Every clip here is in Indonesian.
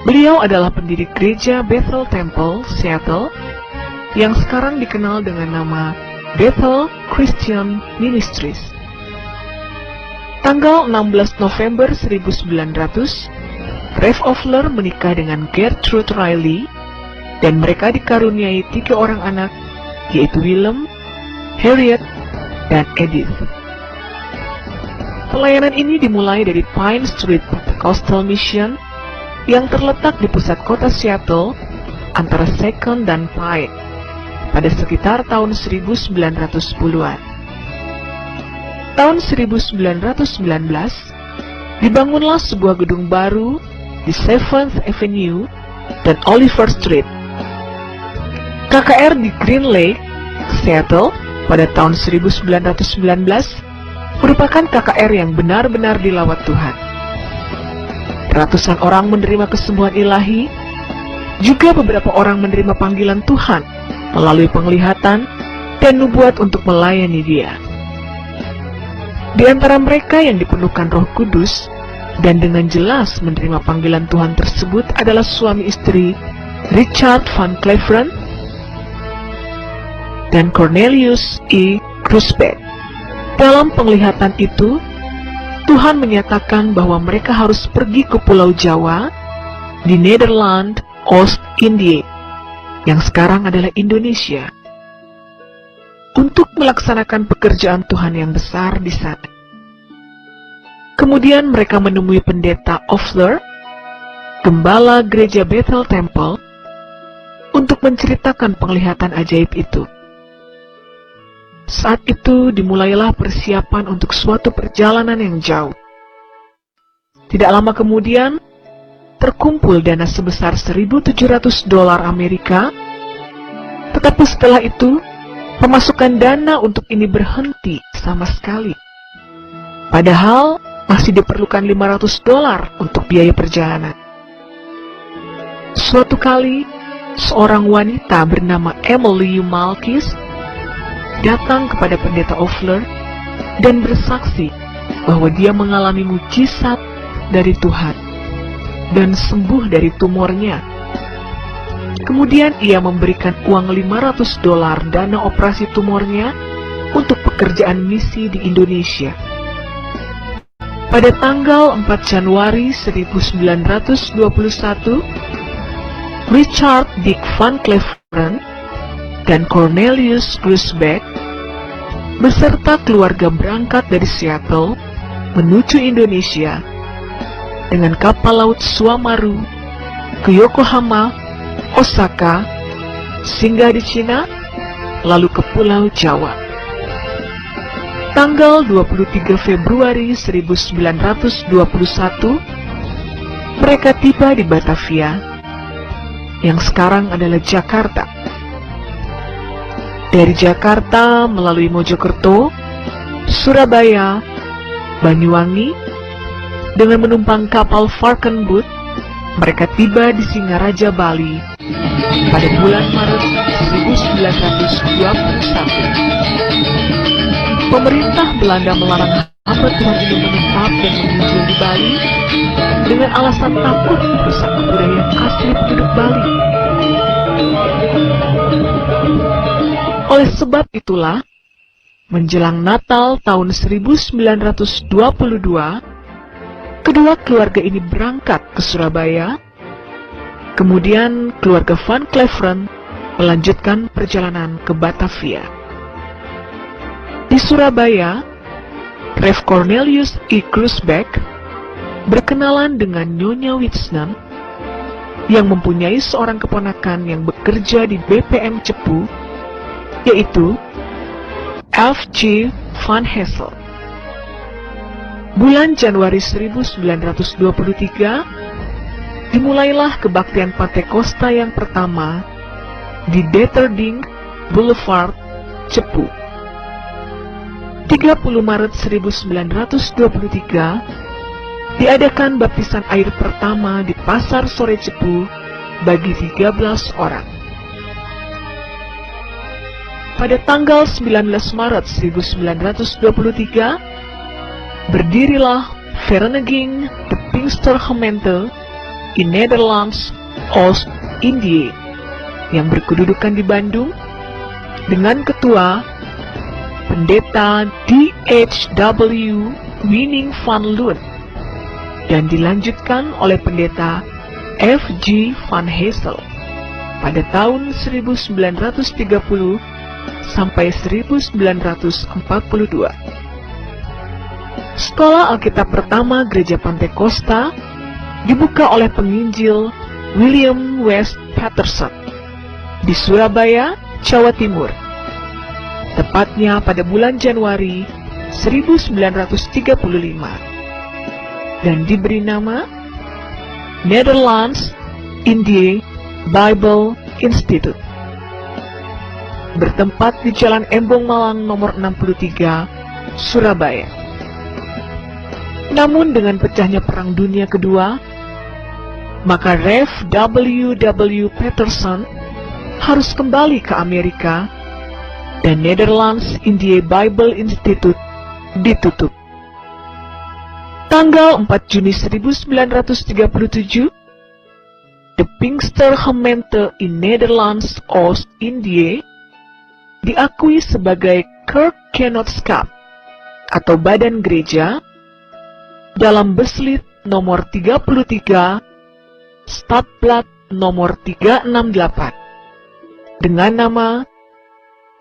Beliau adalah pendiri gereja Bethel Temple, Seattle, yang sekarang dikenal dengan nama Bethel Christian Ministries. Tanggal 16 November 1900, Rev Offler menikah dengan Gertrude Riley, dan mereka dikaruniai 3 orang anak, yaitu Willem, Harriet, dan Edith. Pelayanan ini dimulai dari Pine Street Pentecostal Mission yang terletak di pusat kota Seattle antara Second dan Pine pada sekitar tahun 1910-an. Tahun 1919, dibangunlah sebuah gedung baru di 7th Avenue dan Oliver Street. KKR di Green Lake, Seattle pada tahun 1919 merupakan KKR yang benar-benar dilawat Tuhan. Ratusan orang menerima kesembuhan ilahi, juga beberapa orang menerima panggilan Tuhan melalui penglihatan dan nubuat untuk melayani Dia. Di antara mereka yang dipenuhkan Roh Kudus dan dengan jelas menerima panggilan Tuhan tersebut adalah suami istri Richard Van Cleveren dan Cornelius E. Grusbeck. Dalam penglihatan itu, Tuhan menyatakan bahwa mereka harus pergi ke Pulau Jawa di Nederland, Oost-Indië, yang sekarang adalah Indonesia, untuk melaksanakan pekerjaan Tuhan yang besar di sana. Kemudian mereka menemui pendeta Offler, gembala gereja Bethel Temple, untuk menceritakan penglihatan ajaib itu. Saat itu dimulailah persiapan untuk suatu perjalanan yang jauh. Tidak lama kemudian, terkumpul dana sebesar $1.700 Amerika, tetapi setelah itu, pemasukan dana untuk ini berhenti sama sekali. Padahal masih diperlukan $500 untuk biaya perjalanan. Suatu kali, seorang wanita bernama Emily Malkis datang kepada pendeta Offler dan bersaksi bahwa dia mengalami mujizat dari Tuhan dan sembuh dari tumornya. Kemudian ia memberikan uang $500 dana operasi tumornya untuk pekerjaan misi di Indonesia. Pada tanggal 4 Januari 1921, Richard Dick Van Cleveren dan Cornelius Grusbeck beserta keluarga berangkat dari Seattle menuju Indonesia dengan kapal laut Suamaru ke Yokohama, Osaka, singgah di Cina, lalu ke Pulau Jawa. Tanggal 23 Februari 1921, mereka tiba di Batavia, yang sekarang adalah Jakarta. Dari Jakarta melalui Mojokerto, Surabaya, Banyuwangi, dengan menumpang kapal Varkenboot, mereka tiba di Singaraja, Bali pada bulan Maret 1921. Pemerintah Belanda melarang hamba Tuhan ini menetap dan mengunjungi di Bali dengan alasan takut merusak kebudayaan asli penduduk Bali. Oleh sebab itulah, menjelang Natal tahun 1922, kedua keluarga ini berangkat ke Surabaya. Kemudian keluarga Van Cleveren melanjutkan perjalanan ke Batavia. Di Surabaya, Rev Cornelius E. Grusbeck berkenalan dengan Nyonya Wisnen yang mempunyai seorang keponakan yang bekerja di BPM Cepu, yaitu F.G. Van Hessel. Bulan Januari 1923, dimulailah kebaktian Pantekosta yang pertama di Deterding Boulevard, Cepu. 30 Maret 1923, diadakan baptisan air pertama di Pasar Sore Cepu bagi 13 orang. Pada tanggal 19 Maret 1923, berdirilah Vereniging de Pinkstergemeente in Netherlands, Oost-Indië, yang berkedudukan di Bandung, dengan ketua Pendeta D.H.W. Winning van Loon, dan dilanjutkan oleh Pendeta F.G. van Hessel pada tahun 1930 sampai 1942. Sekolah Alkitab pertama Gereja Pantekosta dibuka oleh penginjil William West Patterson di Surabaya, Jawa Timur, tepatnya pada bulan Januari 1935, dan diberi nama Netherlands Indië Bible Institute, bertempat di Jalan Embong Malang nomor 63, Surabaya. Namun dengan pecahnya Perang Dunia Kedua, maka Rev. W. Patterson harus kembali ke Amerika dan Netherlands Indië Bible Institute ditutup. Tanggal 4 Juni 1937, de Pinkstergemeente in Nederlands Oost-Indië diakui sebagai Kerkgenootschap atau badan gereja dalam Beslit nomor 33 Stadblad nomor 368 dengan nama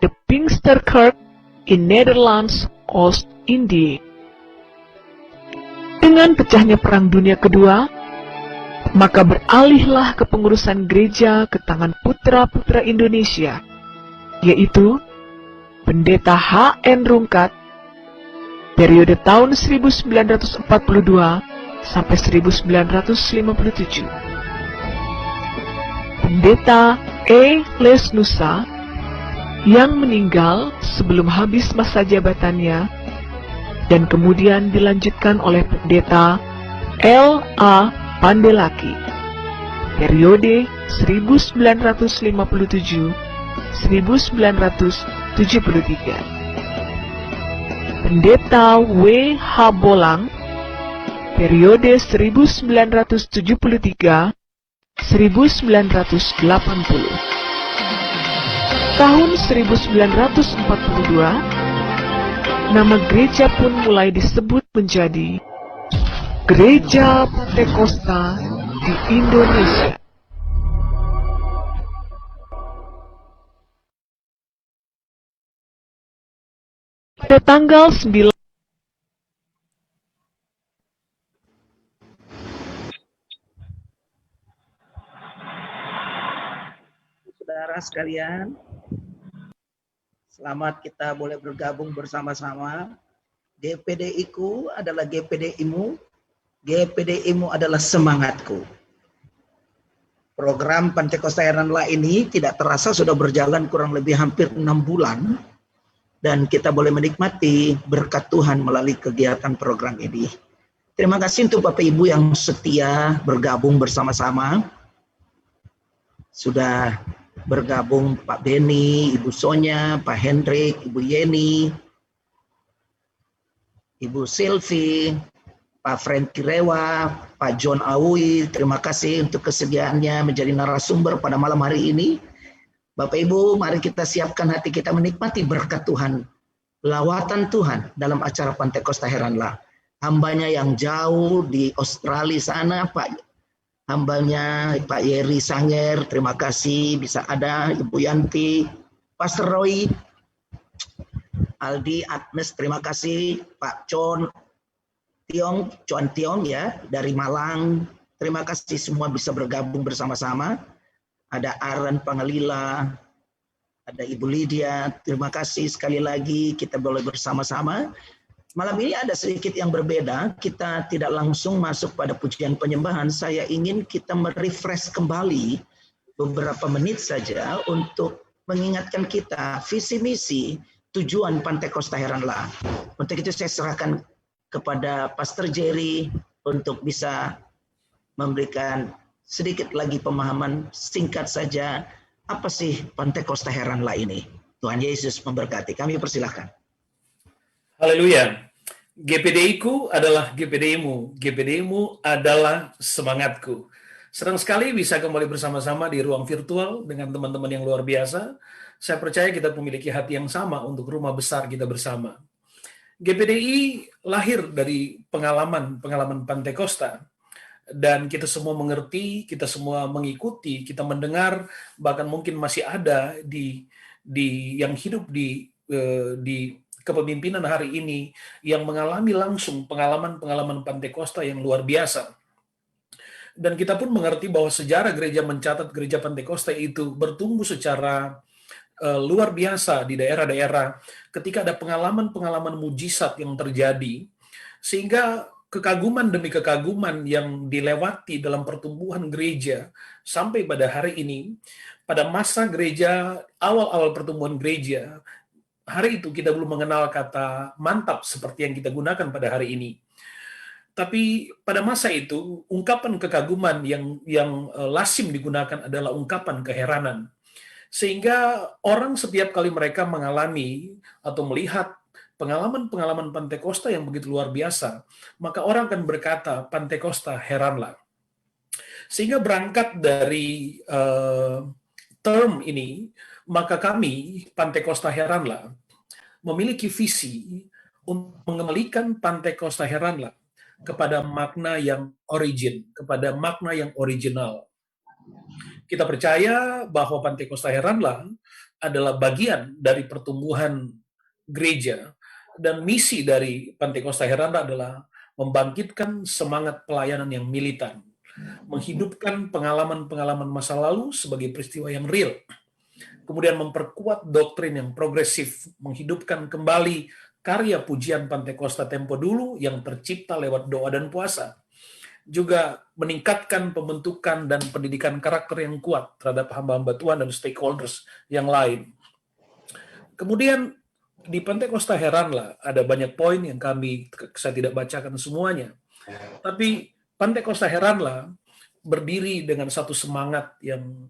De Pinksterkerk in Nederlands Oost-Indië. Dengan pecahnya Perang Dunia Kedua, maka beralihlah kepengurusan gereja ke tangan putra-putra Indonesia, yaitu Pendeta H.N. Rungkat, periode tahun 1942 sampai 1957. Pendeta E. Lesnusa yang meninggal sebelum habis masa jabatannya, dan kemudian dilanjutkan oleh Pendeta L. A. Pandelaki, periode 1957-1973. Pendeta W. H. Bolang, periode 1973-1980. Tahun 1942, nama gereja pun mulai disebut menjadi Gereja Pantekosta di Indonesia. Pada tanggal 9 Saudara sekalian, selamat kita boleh bergabung bersama-sama. GPDI-ku adalah GPDI-mu, GPDI-mu adalah semangatku. Program Pantekosta Heranlah ini tidak terasa sudah berjalan kurang lebih hampir 6 bulan, dan kita boleh menikmati berkat Tuhan melalui kegiatan program ini. Terima kasih untuk Bapak Ibu yang setia bergabung bersama-sama. Sudah bergabung Pak Beni, Ibu Sonya, Pak Hendrik, Ibu Yeni, Ibu Silvi, Pak Franky Rewa, Pak John Awi. Terima kasih untuk kesediaannya menjadi narasumber pada malam hari ini. Bapak Ibu, mari kita siapkan hati kita menikmati berkat Tuhan, lawatan Tuhan dalam acara Pantekosta Heranlah. Hambanya yang jauh di Australia sana, hambanya Pak Yeri Sanger, terima kasih bisa ada, Ibu Yanti, Pastor Roy, Aldi, Agnes, terima kasih, Pak Cuan Tiong ya, dari Malang, terima kasih semua bisa bergabung bersama-sama. Ada Aaron Pangalila, ada Ibu Lydia, terima kasih sekali lagi kita boleh bersama-sama. Malam ini ada sedikit yang berbeda, kita tidak langsung masuk pada pujian penyembahan. Saya ingin kita merefresh kembali beberapa menit saja untuk mengingatkan kita visi misi tujuan Pantekosta Heranlah. Untuk itu saya serahkan kepada Pastor Jerry untuk bisa memberikan sedikit lagi pemahaman singkat saja, apa sih Pantekosta Heranlah ini. Tuhan Yesus memberkati. Kami persilahkan. Haleluya. GPDI-ku adalah GPDI-mu. GPDI-mu adalah semangatku. Senang sekali bisa kembali bersama-sama di ruang virtual dengan teman-teman yang luar biasa. Saya percaya kita memiliki hati yang sama untuk rumah besar kita bersama. GPDI lahir dari pengalaman Pantekosta, dan kita semua mengerti, kita semua mengikuti, kita mendengar, bahkan mungkin masih ada di yang hidup di kepemimpinan hari ini yang mengalami langsung pengalaman Pantekosta yang luar biasa. Dan kita pun mengerti bahwa sejarah gereja mencatat gereja Pantekosta itu bertumbuh secara luar biasa di daerah-daerah ketika ada pengalaman-pengalaman mujizat yang terjadi, sehingga kekaguman demi kekaguman yang dilewati dalam pertumbuhan gereja sampai pada hari ini. Pada masa gereja, awal-awal pertumbuhan gereja, hari itu kita belum mengenal kata mantap seperti yang kita gunakan pada hari ini. Tapi pada masa itu, ungkapan kekaguman yang lazim digunakan adalah ungkapan keheranan. Sehingga orang setiap kali mereka mengalami atau melihat pengalaman-pengalaman Pantekosta yang begitu luar biasa, maka orang akan berkata, Pantekosta, heranlah. Sehingga berangkat dari term ini, maka kami, Pantekosta Heranlah, memiliki visi untuk mengembalikan Pantekosta Heranlah kepada makna yang origin, kepada makna yang original. Kita percaya bahwa Pantekosta Heranlah adalah bagian dari pertumbuhan gereja, dan misi dari Pantekosta Heranlah adalah membangkitkan semangat pelayanan yang militan, menghidupkan pengalaman-pengalaman masa lalu sebagai peristiwa yang real, kemudian memperkuat doktrin yang progresif, menghidupkan kembali karya pujian Pantekosta tempo dulu yang tercipta lewat doa dan puasa, juga meningkatkan pembentukan dan pendidikan karakter yang kuat terhadap hamba-hamba Tuhan dan stakeholders yang lain. Kemudian di Pantekosta Heranlah ada banyak poin yang saya tidak bacakan semuanya. Tapi Pantekosta Heranlah berdiri dengan satu semangat yang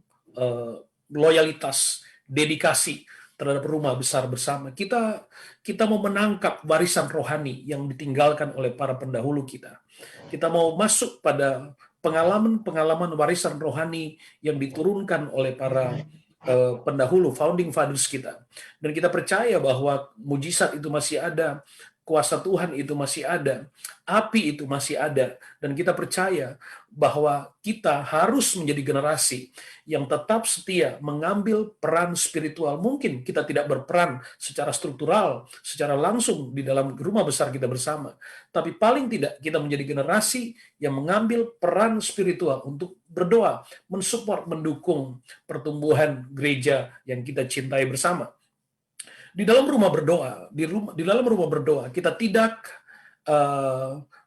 loyalitas, dedikasi terhadap rumah besar bersama. Kita mau menangkap warisan rohani yang ditinggalkan oleh para pendahulu kita. Kita mau masuk pada pengalaman-pengalaman warisan rohani yang diturunkan oleh para pendahulu, founding fathers kita. Dan kita percaya bahwa mujizat itu masih ada, kuasa Tuhan itu masih ada, api itu masih ada, dan kita percaya bahwa kita harus menjadi generasi yang tetap setia mengambil peran spiritual. Mungkin kita tidak berperan secara struktural, secara langsung di dalam rumah besar kita bersama, tapi paling tidak kita menjadi generasi yang mengambil peran spiritual untuk berdoa, mensupport, mendukung pertumbuhan gereja yang kita cintai bersama. Di dalam rumah berdoa, di dalam rumah berdoa kita tidak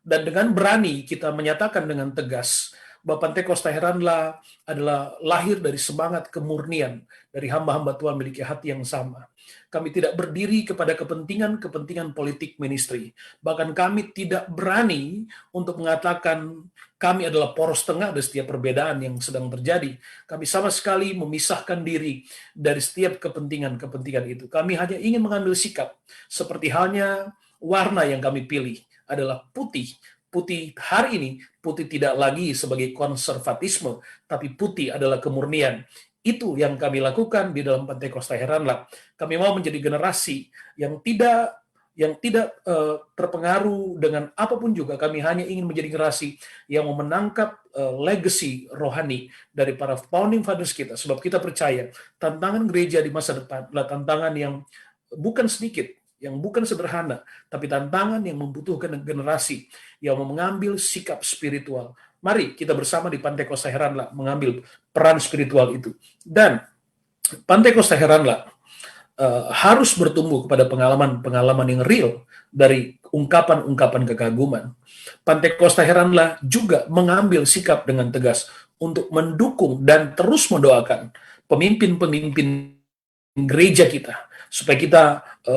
dan dengan berani kita menyatakan dengan tegas bahwa Pantekosta Heranlah adalah lahir dari semangat kemurnian dari hamba-hamba Tuhan memiliki hati yang sama. Kami tidak berdiri kepada kepentingan politik ministry. Bahkan kami tidak berani untuk mengatakan kami adalah poros tengah dari setiap perbedaan yang sedang terjadi. Kami sama sekali memisahkan diri dari setiap kepentingan itu. Kami hanya ingin mengambil sikap seperti halnya warna yang kami pilih adalah putih. Putih hari ini, putih tidak lagi sebagai konservatisme, tapi putih adalah kemurnian. Itu yang kami lakukan di dalam Pantekosta Heranlah. Kami mau menjadi generasi yang tidak terpengaruh dengan apapun juga. Kami hanya ingin menjadi generasi yang mau menangkap legacy rohani dari para founding fathers kita. Sebab kita percaya tantangan gereja di masa depan adalah tantangan yang bukan sedikit, yang bukan sederhana, tapi tantangan yang membutuhkan generasi yang mau mengambil sikap spiritual. Mari kita bersama di Pantekosta Heranlah mengambil peran spiritual itu. Dan Pantekosta Heranlah harus bertumbuh kepada pengalaman-pengalaman yang real dari ungkapan-ungkapan kekaguman. Pantekosta Heranlah juga mengambil sikap dengan tegas untuk mendukung dan terus mendoakan pemimpin-pemimpin gereja kita, supaya kita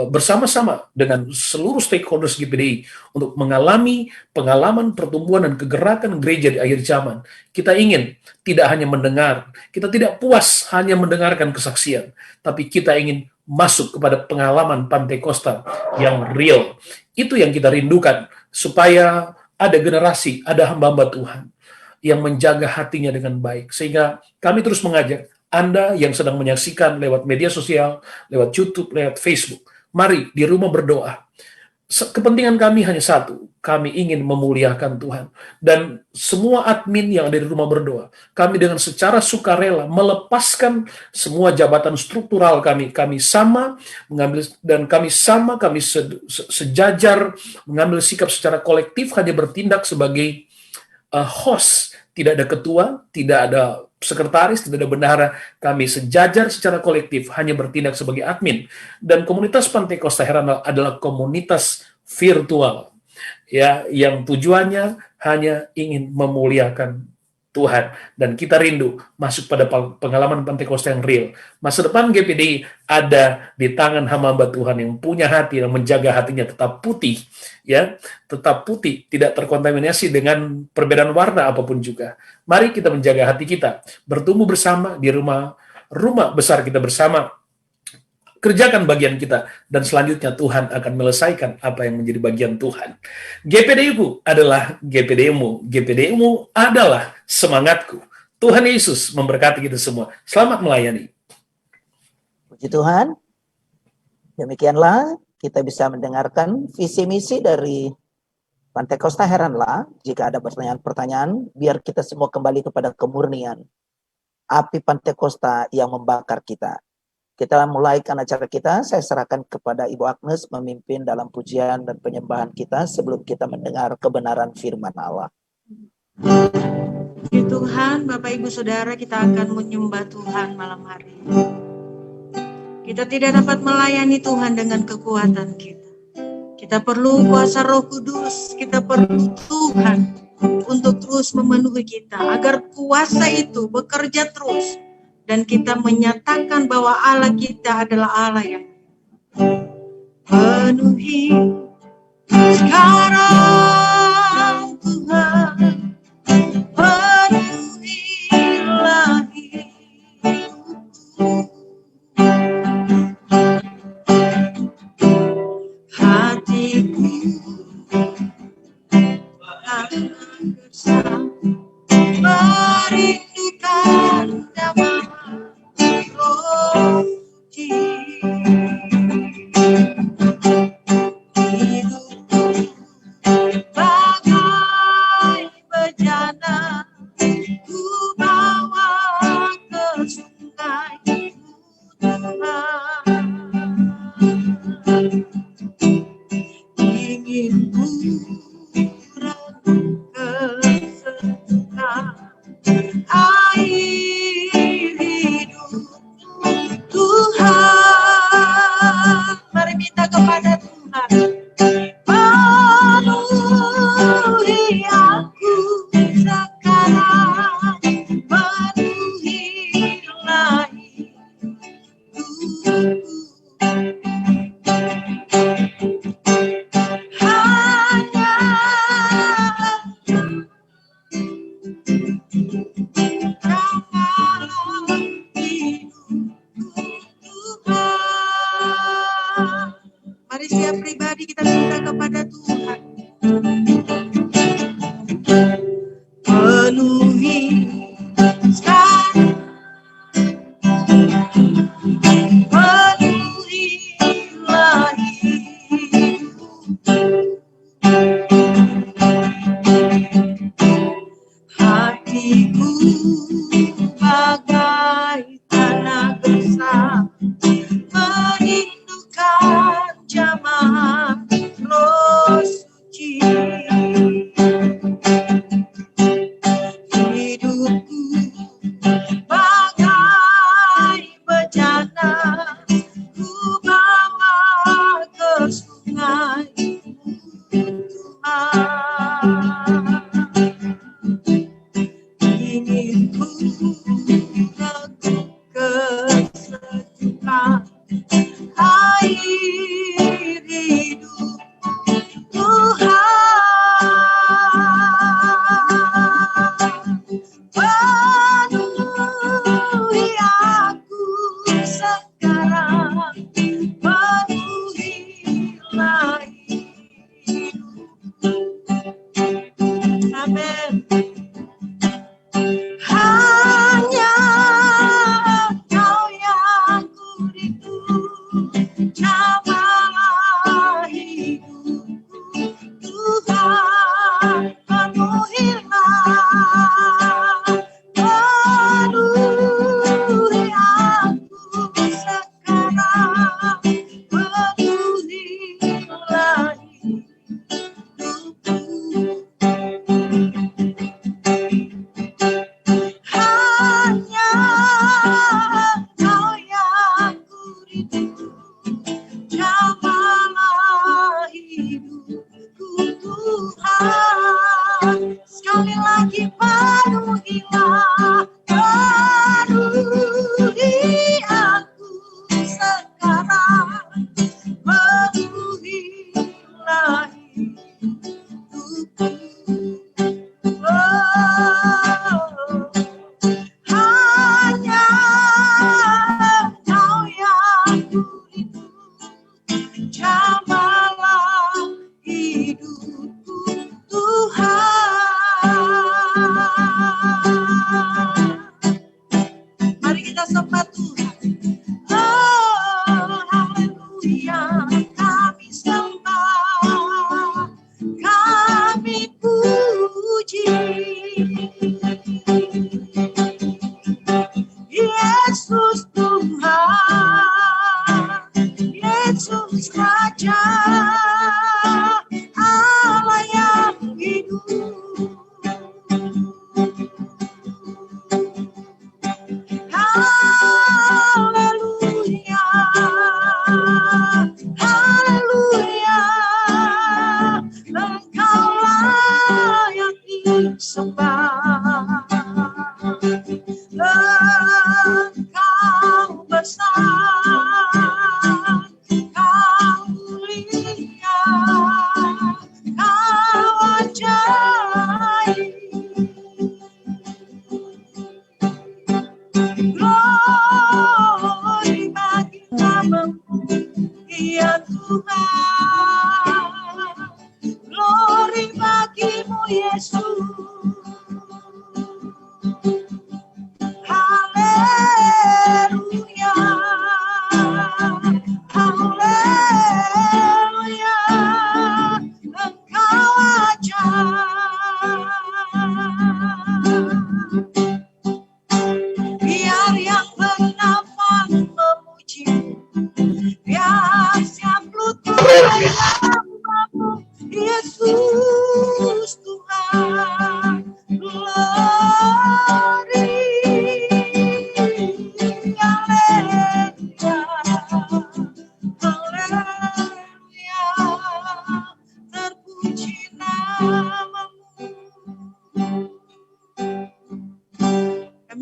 bersama-sama dengan seluruh stakeholders GPDI untuk mengalami pengalaman pertumbuhan dan kegerakan gereja di akhir zaman. Kita ingin tidak hanya mendengar, kita tidak puas hanya mendengarkan kesaksian, tapi kita ingin masuk kepada pengalaman Pantekosta yang real. Itu yang kita rindukan, supaya ada generasi, ada hamba-hamba Tuhan yang menjaga hatinya dengan baik. Sehingga kami terus mengajak Anda yang sedang menyaksikan lewat media sosial, lewat YouTube, lewat Facebook, mari di rumah berdoa. Kepentingan kami hanya satu, kami ingin memuliakan Tuhan. Dan semua admin yang ada di rumah berdoa, kami dengan secara sukarela melepaskan semua jabatan struktural kami sama mengambil, dan kami sejajar mengambil sikap secara kolektif, hanya bertindak sebagai host. Tidak ada ketua, tidak ada sekretaris, tidak ada bendahara. Kami sejajar secara kolektif, hanya bertindak sebagai admin. Dan komunitas Pantai Kosta Heranal adalah komunitas virtual, ya, yang tujuannya hanya ingin memuliakan Tuhan. Dan kita rindu masuk pada pengalaman Pantai Kosta yang real. Masa depan GPDI ada di tangan hamba-hamba Tuhan yang punya hati, yang menjaga hatinya tetap putih, ya, tetap putih, tidak terkontaminasi dengan perbedaan warna apapun juga. Mari kita menjaga hati kita, bertumbuh bersama di rumah besar kita bersama. Kerjakan bagian kita, dan selanjutnya Tuhan akan menyelesaikan apa yang menjadi bagian Tuhan. GPDI-ku adalah GPDI-mu. GPDI-mu adalah semangatku. Tuhan Yesus memberkati kita semua. Selamat melayani. Puji Tuhan. Demikianlah kita bisa mendengarkan visi misi dari Pantai Kosta Heranla. Jika ada pertanyaan-pertanyaan, biar kita semua kembali kepada kemurnian api Pantai Kosta yang membakar kita. Kita mulaikan acara kita. Saya serahkan kepada Ibu Agnes memimpin dalam pujian dan penyembahan kita sebelum kita mendengar kebenaran firman Allah. Puji Tuhan, Bapak Ibu Saudara, kita akan menyembah Tuhan malam hari ini. Kita tidak dapat melayani Tuhan dengan kekuatan kita. Kita perlu kuasa Roh Kudus, kita perlu Tuhan untuk terus memenuhi kita, agar kuasa itu bekerja terus. Dan kita menyatakan bahwa Allah kita adalah Allah yang penuhi sekarang Tuhan, penuhilah hidupku, hatiku akan bersama merindukan damai roh suci. Hidupku bagai bejana, ku bawa ke sungai Tuhan. Ingin ku renungkan air hidup Tuhan. Mari minta kepada Tuhan, penuhi aku sekarang, penuhilah hidupku. Mari setiap pribadi kita minta kepada Tuhan, penuhi sekarang, penuhilah hidupku, hatiku bagai tanah gersang, merindukan jamaah roh suci. Hidupku bagai bejana, ku bawa ke sungai Tuhan. Ingin ku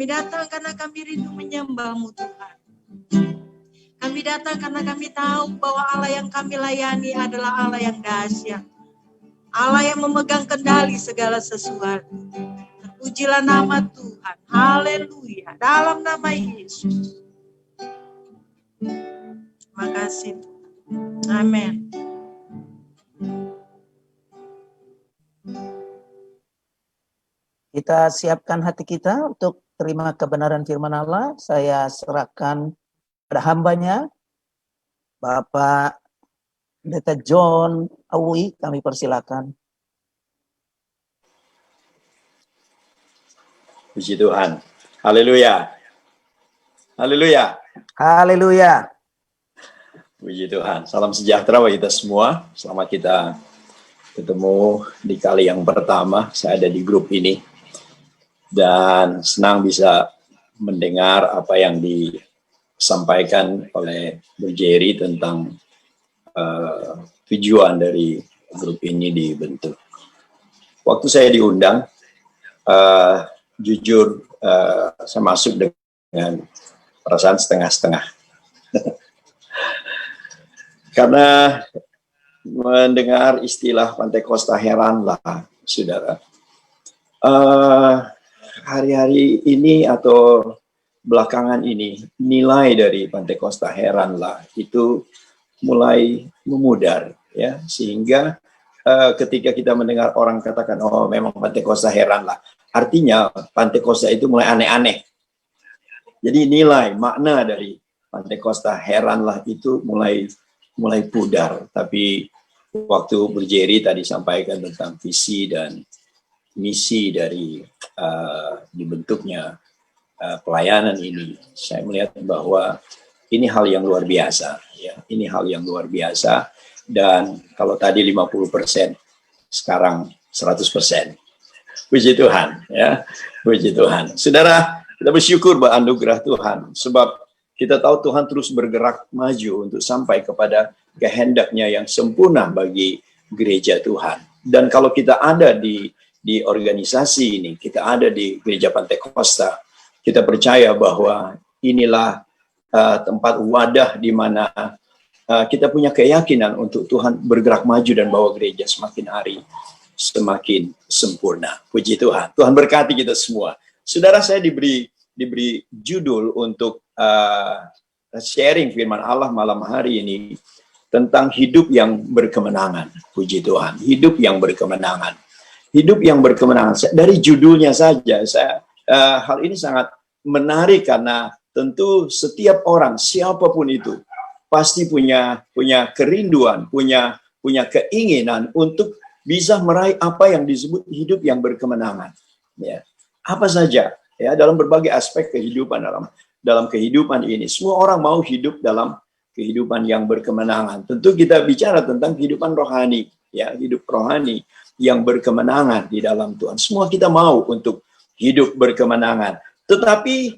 Kami datang karena kami rindu menyembah-Mu Tuhan. Kami datang karena kami tahu bahwa Allah yang kami layani adalah Allah yang dahsyat. Allah yang memegang kendali segala sesuatu. Terpujilah nama Tuhan. Haleluya. Dalam nama Yesus. Terima kasih. Amin. Kita siapkan hati kita untuk terima kebenaran firman Allah. Saya serahkan pada hambanya, Bapak Pendeta John Awi, kami persilakan. Puji Tuhan. Haleluya. Haleluya. Haleluya. Puji Tuhan. Salam sejahtera bagi kita semua. Selamat kita ketemu di kali yang pertama. Saya ada di grup ini. Dan senang bisa mendengar apa yang disampaikan oleh Bu Jerry tentang tujuan dari grup ini dibentuk. Waktu saya diundang, jujur saya masuk dengan perasaan setengah-setengah. Karena mendengar istilah Pantekosta heranlah, saudara. Hari-hari ini atau belakangan ini, nilai dari Pantekosta heranlah itu mulai memudar, ya, sehingga ketika kita mendengar orang katakan, oh memang Pantekosta heranlah, artinya Pantekosta itu mulai aneh-aneh. Jadi nilai, makna dari Pantekosta heranlah itu mulai pudar. Tapi waktu Bu Jerry tadi sampaikan tentang visi dan misi dari dibentuknya pelayanan ini, saya melihat bahwa ini hal yang luar biasa, ya. Ini hal yang luar biasa. Dan kalau tadi 50%, sekarang 100%. Puji Tuhan, ya. Puji Tuhan. Saudara, kita bersyukur bahwa anugerah Tuhan, sebab kita tahu Tuhan terus bergerak maju untuk sampai kepada kehendaknya yang sempurna bagi gereja Tuhan. Dan kalau kita ada di organisasi ini, kita ada di Gereja Pantekosta, kita percaya bahwa inilah tempat wadah di mana kita punya keyakinan untuk Tuhan bergerak maju dan bawa gereja semakin hari semakin sempurna. Puji Tuhan. Tuhan berkati kita semua. Saudara, saya diberi judul untuk sharing firman Allah malam hari ini tentang hidup yang berkemenangan. Puji Tuhan. Hidup yang berkemenangan. Hidup yang berkemenangan. Dari judulnya saja, hal ini sangat menarik karena tentu setiap orang, siapapun itu, pasti punya kerinduan, punya keinginan untuk bisa meraih apa yang disebut hidup yang berkemenangan. Ya. Apa saja, ya, dalam berbagai aspek kehidupan, dalam kehidupan ini, semua orang mau hidup dalam kehidupan yang berkemenangan. Tentu kita bicara tentang kehidupan rohani, ya, hidup rohani yang berkemenangan di dalam Tuhan. Semua kita mau untuk hidup berkemenangan. Tetapi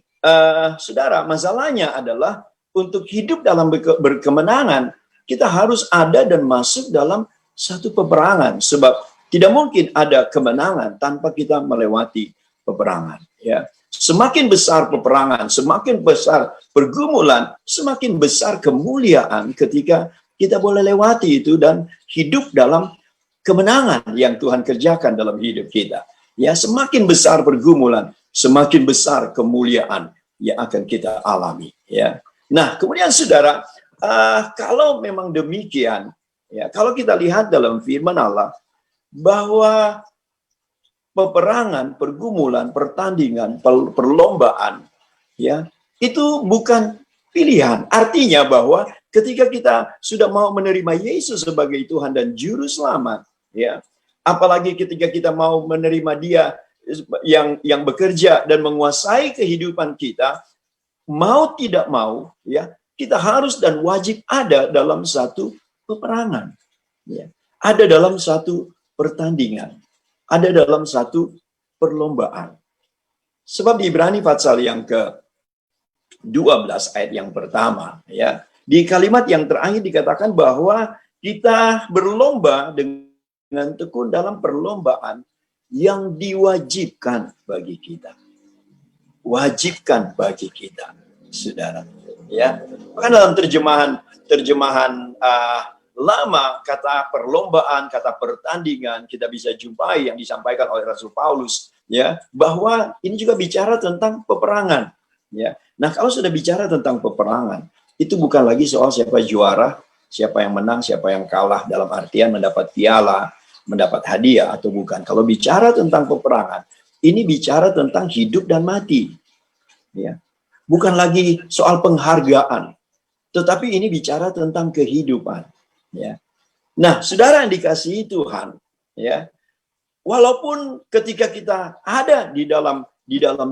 saudara, masalahnya adalah untuk hidup dalam berkemenangan, kita harus ada dan masuk dalam satu peperangan. Sebab tidak mungkin ada kemenangan tanpa kita melewati peperangan. Ya. Semakin besar peperangan, semakin besar pergumulan, semakin besar kemuliaan ketika kita boleh lewati itu dan hidup dalam kemenangan yang Tuhan kerjakan dalam hidup kita. Ya, semakin besar pergumulan, semakin besar kemuliaan yang akan kita alami. Ya. Nah, kemudian saudara, kalau memang demikian, ya, kalau kita lihat dalam firman Allah bahwa peperangan, pergumulan, pertandingan, perlombaan, ya, itu bukan pilihan. Artinya bahwa ketika kita sudah mau menerima Yesus sebagai Tuhan dan Juru Selamat, ya, apalagi ketika kita mau menerima Dia yang bekerja dan menguasai kehidupan kita, mau tidak mau, ya, kita harus dan wajib ada dalam satu peperangan, ya, ada dalam satu pertandingan, ada dalam satu perlombaan. Sebab di Ibrani pasal yang ke-12 ayat yang pertama, ya, di kalimat yang terakhir dikatakan bahwa kita berlomba dengan tekun dalam perlombaan yang diwajibkan bagi kita. wajibkan bagi kita, saudara. Ya, bahkan dalam terjemahan lama, kata perlombaan, kata pertandingan kita bisa jumpai yang disampaikan oleh Rasul Paulus, ya, bahwa ini juga bicara tentang peperangan. Ya, nah kalau sudah bicara tentang peperangan, itu bukan lagi soal siapa juara, siapa yang menang, siapa yang kalah dalam artian mendapat piala, mendapat hadiah atau bukan. Kalau bicara tentang peperangan, ini bicara tentang hidup dan mati. Ya. Bukan lagi soal penghargaan, tetapi ini bicara tentang kehidupan. Ya. Nah, saudara yang dikasihi Tuhan, ya, walaupun ketika kita ada di dalam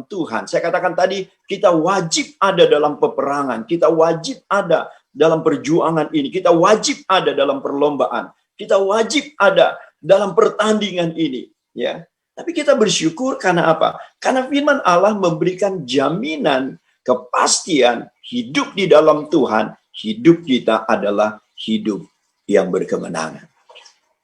Tuhan, saya katakan tadi, kita wajib ada dalam peperangan, kita wajib ada dalam perjuangan ini, kita wajib ada dalam perlombaan, kita wajib ada dalam pertandingan ini, ya. Tapi kita bersyukur karena apa? Karena firman Allah memberikan jaminan, kepastian hidup di dalam Tuhan, hidup kita adalah hidup yang berkemenangan.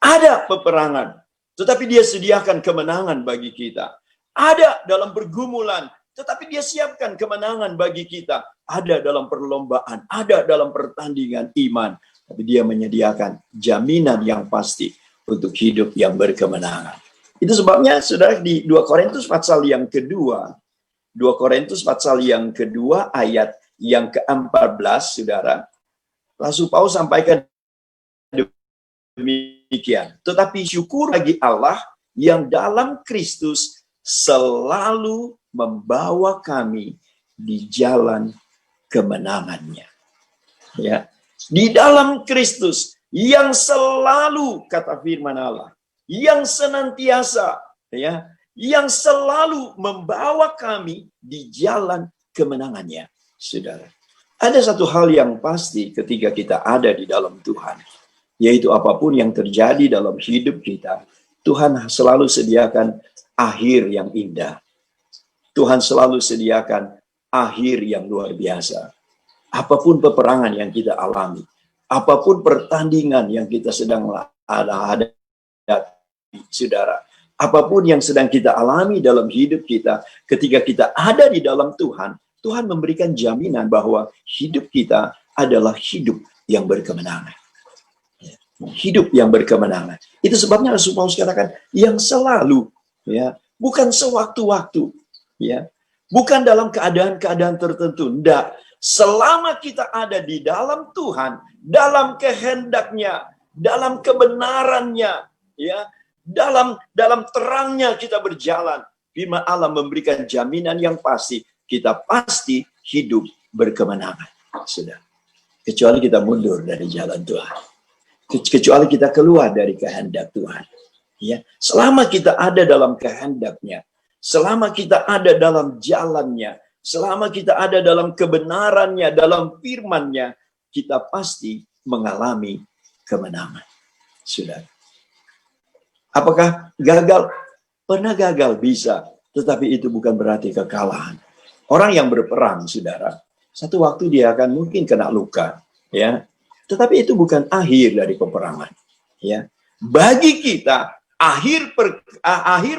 Ada peperangan, tetapi Dia sediakan kemenangan bagi kita. Ada dalam pergumulan, tetapi Dia siapkan kemenangan bagi kita. Ada dalam perlombaan, ada dalam pertandingan iman, tapi Dia menyediakan jaminan yang pasti untuk hidup yang berkemenangan. Itu sebabnya, saudara, di 2 Korintus pasal yang kedua, 2 Korintus pasal yang kedua ayat yang ke-14, saudara, Rasul Paulus sampaikan demikian. Tetapi syukur bagi Allah yang dalam Kristus selalu membawa kami di jalan kemenangannya. Ya, di dalam Kristus yang selalu, kata firman Allah, yang senantiasa, ya, yang selalu membawa kami di jalan kemenangannya, saudara. Ada satu hal yang pasti ketika kita ada di dalam Tuhan, yaitu apapun yang terjadi dalam hidup kita, Tuhan selalu sediakan akhir yang indah. Tuhan selalu sediakan akhir yang luar biasa. Apapun peperangan yang kita alami, apapun pertandingan yang kita sedang ada, saudara, apapun yang sedang kita alami dalam hidup kita, ketika kita ada di dalam Tuhan, Tuhan memberikan jaminan bahwa hidup kita adalah hidup yang berkemenangan. Hidup yang berkemenangan. Itu sebabnya Rasul Paulus katakan yang selalu, ya, bukan sewaktu-waktu, ya, bukan dalam keadaan-keadaan tertentu. Enggak. Selama kita ada di dalam Tuhan, dalam kehendaknya, dalam kebenarannya, ya, dalam terangnya kita berjalan, firman Allah memberikan jaminan yang pasti, kita pasti hidup berkemenangan. Sudah. Kecuali kita mundur dari jalan Tuhan. Kecuali kita keluar dari kehendak Tuhan. Ya, selama kita ada dalam kehendaknya, selama kita ada dalam jalannya, selama kita ada dalam kebenarannya, dalam firman-Nya, kita pasti mengalami kemenangan. Sudah. Apakah gagal? Pernah gagal, bisa. Tetapi itu bukan berarti kekalahan. Orang yang berperang, saudara, satu waktu dia akan mungkin kena luka, ya. Tetapi itu bukan akhir dari peperangan, ya. Bagi kita, akhir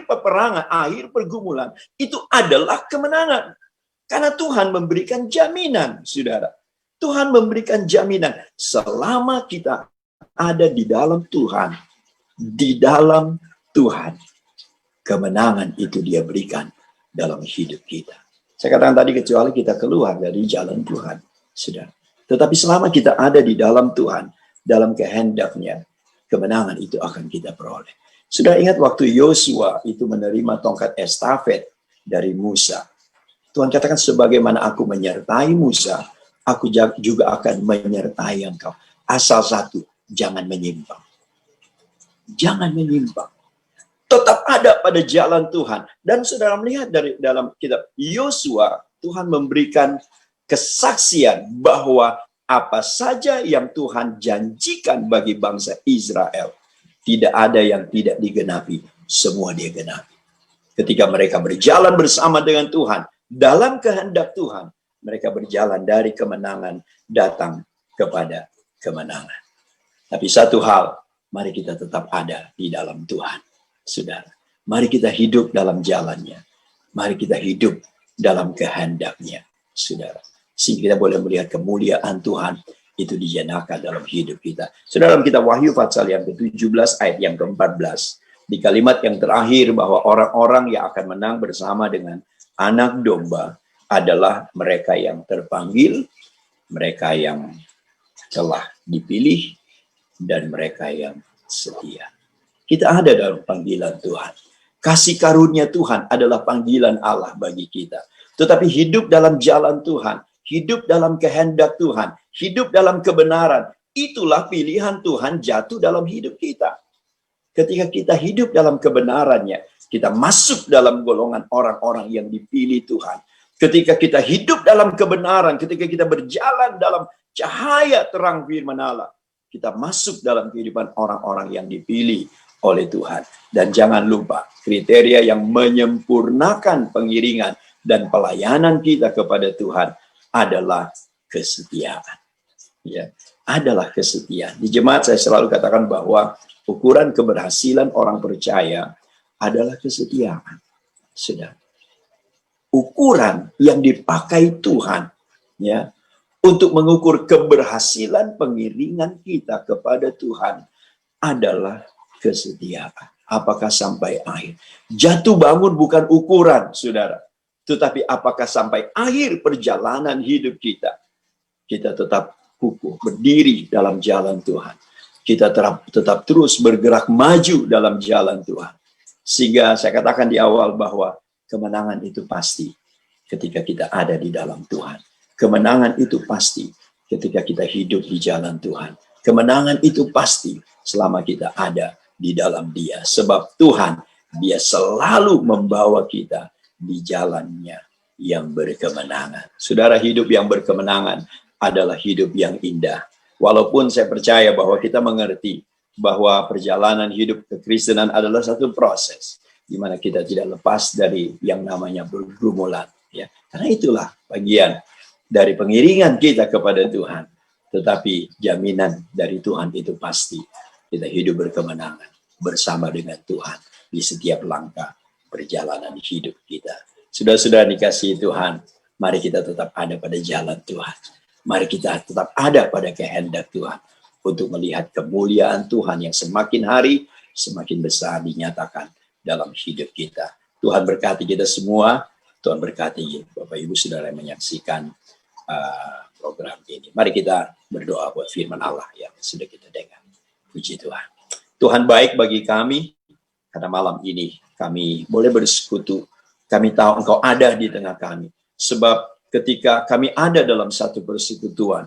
peperangan, akhir pergumulan itu adalah kemenangan. Karena Tuhan memberikan jaminan, saudara. Tuhan memberikan jaminan selama kita ada di dalam Tuhan, di dalam Tuhan, kemenangan itu Dia berikan dalam hidup kita. Saya katakan tadi, kecuali kita keluar dari jalan Tuhan, saudara. Tetapi selama kita ada di dalam Tuhan, dalam kehendaknya, kemenangan itu akan kita peroleh. Sudah ingat waktu Yosua itu menerima tongkat estafet dari Musa. Tuhan katakan, sebagaimana aku menyertai Musa, aku juga akan menyertai engkau. Asal satu, jangan menyimpang. Jangan menyimpang. Tetap ada pada jalan Tuhan. Dan saudara melihat dari dalam kitab Yosua, Tuhan memberikan kesaksian bahwa apa saja yang Tuhan janjikan bagi bangsa Israel, tidak ada yang tidak digenapi, semua dia genapi. Ketika mereka berjalan bersama dengan Tuhan, dalam kehendak Tuhan, mereka berjalan dari kemenangan datang kepada kemenangan. Tapi satu hal, mari kita tetap ada di dalam Tuhan, saudara. Mari kita hidup dalam jalannya. Mari kita hidup dalam kehendak-Nya, saudara. Sehingga kita boleh melihat kemuliaan Tuhan itu dinyatakan dalam hidup kita. Saudara, dalam kitab Wahyu pasal yang ke-17 ayat yang ke-14, di kalimat yang terakhir bahwa orang-orang yang akan menang bersama dengan anak domba adalah mereka yang terpanggil, mereka yang telah dipilih, dan mereka yang setia. Kita ada dalam panggilan Tuhan. Kasih karunia Tuhan adalah panggilan Allah bagi kita. Tetapi hidup dalam jalan Tuhan, hidup dalam kehendak Tuhan, hidup dalam kebenaran, itulah pilihan Tuhan jatuh dalam hidup kita. Ketika kita hidup dalam kebenarannya, kita masuk dalam golongan orang-orang yang dipilih Tuhan. Ketika kita hidup dalam kebenaran, ketika kita berjalan dalam cahaya terang firman Allah, kita masuk dalam kehidupan orang-orang yang dipilih oleh Tuhan. Dan jangan lupa, kriteria yang menyempurnakan pengiringan dan pelayanan kita kepada Tuhan adalah kesetiaan. Ya, adalah kesetiaan. Di jemaat saya selalu katakan bahwa ukuran keberhasilan orang percaya adalah kesetiaan. Sudah. Ukuran yang dipakai Tuhan, ya, untuk mengukur keberhasilan pengiringan kita kepada Tuhan adalah kesetiaan. Apakah sampai akhir? Jatuh bangun bukan ukuran, saudara. Tetapi apakah sampai akhir perjalanan hidup kita, kita tetap kukuh, berdiri dalam jalan Tuhan. Kita tetap terus bergerak maju dalam jalan Tuhan. Sehingga saya katakan di awal bahwa kemenangan itu pasti ketika kita ada di dalam Tuhan. Kemenangan itu pasti ketika kita hidup di jalan Tuhan. Kemenangan itu pasti selama kita ada di dalam Dia. Sebab Tuhan, Dia selalu membawa kita di jalannya yang berkemenangan. Saudara, hidup yang berkemenangan adalah hidup yang indah. Walaupun saya percaya bahwa kita mengerti bahwa perjalanan hidup kekristenan adalah satu proses di mana kita tidak lepas dari yang namanya pergumulan, ya. Karena itulah bagian dari pengiringan kita kepada Tuhan. Tetapi jaminan dari Tuhan itu pasti kita hidup berkemenangan bersama dengan Tuhan di setiap langkah perjalanan hidup kita. Sudah-sudah dikasihi Tuhan, mari kita tetap ada pada jalan Tuhan. Mari kita tetap ada pada kehendak Tuhan untuk melihat kemuliaan Tuhan yang semakin hari semakin besar dinyatakan dalam hidup kita. Tuhan berkati kita semua. Tuhan berkati Bapak Ibu Saudara yang menyaksikan program ini. Mari kita berdoa buat firman Allah yang sudah kita dengar. Puji Tuhan. Tuhan baik bagi kami karena malam ini kami boleh bersekutu. Kami tahu Engkau ada di tengah kami. Sebab ketika kami ada dalam satu persekutuan,